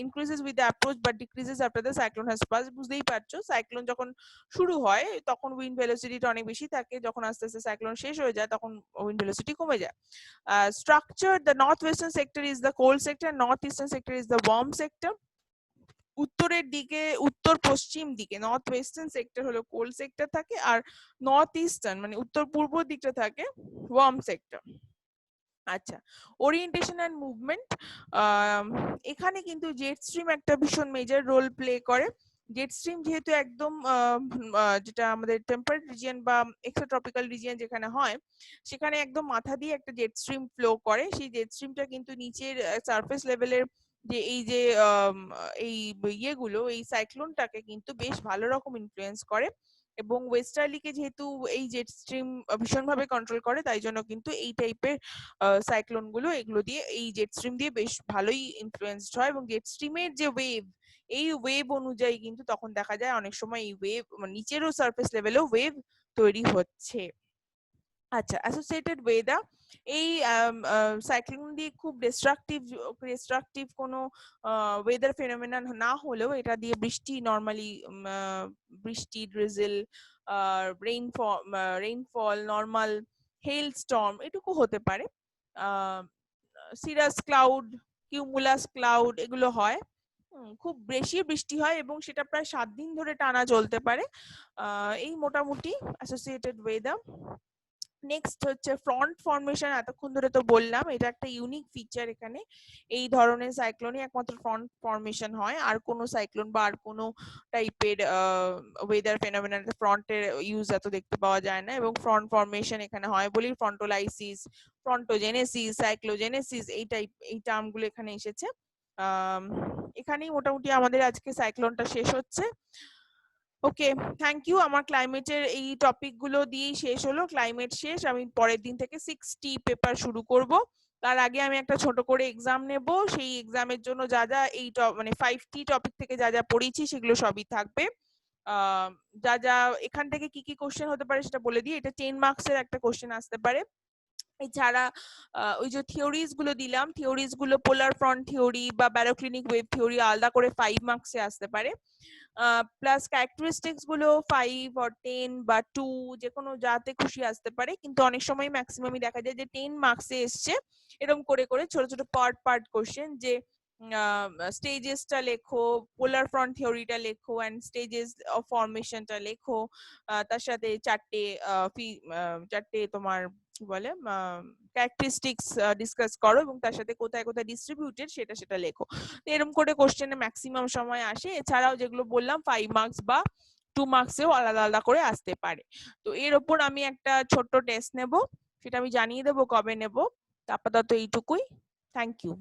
increases with the approach but decreases after the cyclone has pass. বুঝতেই পারছো সাইক্লোন যখন শুরু হয় তখন উইন্ড ভেলোসিটিটা অনেক বেশি থাকে, যখন আস্তে আস্তে সাইক্লোন শেষ হয়ে যায় তখন উইন্ড ভেলোসিটি কমে যায়। Structure, the north western sector is the cold sector, north eastern sector is the warm sector. উত্তরের দিকে, উত্তর পশ্চিম দিকে নর্থ ওয়েস্টার্ন সেক্টর হলো কোল্ড সেক্টর থাকে, আর নর্থ ইস্টার্ন মানে উত্তর পূর্ব দিকটা থাকে ওয়ার্ম সেক্টর। আচ্ছা, ওরিয়েন্টেশন এন্ড মুভমেন্ট, এখানে কিন্তু জেট স্ট্রিম একটা ভীষণ মেজর রোল প্লে করে। জেট স্ট্রিম যেহেতু একদম যেটা আমাদের টেম্পারেট রিজিয়ন বা এক্সট্রা ট্রপিক্যাল রিজিয়ন যেখানে হয়, সেখানে একদম মাথা দিয়ে একটা জেট স্ট্রিম ফ্লো করে, সেই জেট স্ট্রিমটা কিন্তু নিচের সারফেস লেভেলের যে এই যে এই ইয়েগুলো, এই সাইক্লোনটাকে কিন্তু বেশ ভালো রকম ইনফ্লুয়েন্স করে, এবং ওয়েস্টার্লিকে যেহেতু এই জেট স্ট্রিম ভীষণভাবে কন্ট্রোল করে, তাই জন্য কিন্তু এই টাইপের সাইক্লোন গুলো এগুলো দিয়ে, এই জেট স্ট্রিম দিয়ে বেশ ভালোই ইনফ্লুয়েন্সড হয়, এবং জেট স্ট্রিমের যে ওয়েভ, এই ওয়েভ অনুযায়ী কিন্তু তখন দেখা যায় অনেক সময় এই ওয়েভ নিচেরও সারফেস লেভেলেও ওয়েভ তৈরি হচ্ছে। আচ্ছা, অ্যাসোসিয়েটেড ওয়েদার, এই সাইক্লোন দিয়ে খুব ডিস্ট্রাকটিভ কোনো ওয়েদার ফেনোমেনন না হলেও এটা দিয়ে বৃষ্টি নরমালি, বৃষ্টি, ড্রিজল, রেইনফল, নরমাল হেল স্টর্ম এটুকু হতে পারে। সিরাস ক্লাউড, কিউমুলাস ক্লাউড এগুলো হয়, খুব বেশি বৃষ্টি হয় এবং সেটা প্রায় 7 দিন ধরে টানা চলতে পারে। এই মোটামুটি অ্যাসোসিয়েটেড ওয়েদার। নেক্সট হচ্ছে ফ্রন্ট ফর্মেশন, এতক্ষণ ধরে তো বললাম এটা একটা ইউনিক ফিচার, এখানে এই ধরনের সাইক্লোনে একমাত্র ফ্রন্ট ফর্মেশন হয়, আর কোনো সাইক্লোন বা আর কোনো টাইপের ওয়েদার ফেনোমেননে ফ্রন্টের ইউজ এত দেখতে পাওয়া যায় না, এবং ফ্রন্ট ফর্মেশন এখানে হয় বলি ফ্রন্টোলাইসিস, ফ্রন্টোজেনেসিস, সাইক্লোজেনেসিস এই টার্মগুলো এখানে এসেছে। এখানেই মোটামুটি আমাদের আজকে সাইক্লোনটা শেষ হচ্ছে। ওকে, থ্যাংক ইউ। আমার ক্লাইমেটের এই টপিক গুলো দিয়েই শেষ হলো, ক্লাইমেট শেষ। আমি পরের দিন থেকে 6টি পেপার শুরু করব। তার আগে আমি একটা ছোট করে এক্সাম নেব, সেই এক্সামের জন্য যা যা এই মানে 5টি টপিক থেকে যা যা পড়েছি সেগুলো সবই থাকবে। যা যা এখান থেকে কি কি কোশ্চেন হতে পারে সেটা বলে দিই। এটা 10 মার্কসের একটা কোশ্চেন আসতে পারে। এছাড়া ওই যে থিওরিজ গুলো দিলাম, থিওরিজ গুলো পোলার ফ্রন্ট থিওরি বা ব্যারোক্লিনিক ওয়েভ থিওরি আলাদা করে 5 মার্কসে আসতে পারে। প্লাস ক্যারেক্টারিস্টিক্স গুলো 5 or 10 বা 2 যে কোনো যাতে খুশি আসতে পারে, কিন্তু অনেক সময় ম্যাক্সিমামই দেখা যায় যে 10 মার্কসে এসছে। এরকম করে করে ছোট ছোট পার্ট পার্ট কোশ্চেন, যে স্টেজেসটা লেখো, পোলার ফ্রন্ট থিওরিটা লেখো, অ্যান্ড স্টেজেস অফ ফরমেশনটা লেখো, তার সাথে চারটে তোমার কি বলে ক্যারেক্টারিস্টিক্স ডিসকাস করো, এবং তার সাথে কোথায় কোথায় ডিস্ট্রিবিউটেড সেটা লেখো। তো এরকম করে কোশ্চেনে ম্যাক্সিমাম সময় আসে। এছাড়াও যেগুলো বললাম 5 মার্কস বা 2 মার্কসেও আলাদা আলাদা করে আসতে পারে। তো এর ওপর আমি একটা ছোট্ট টেস্ট নেব, সেটা আমি জানিয়ে দেবো কবে নেব। আপাতত এইটুকুই। Thank you.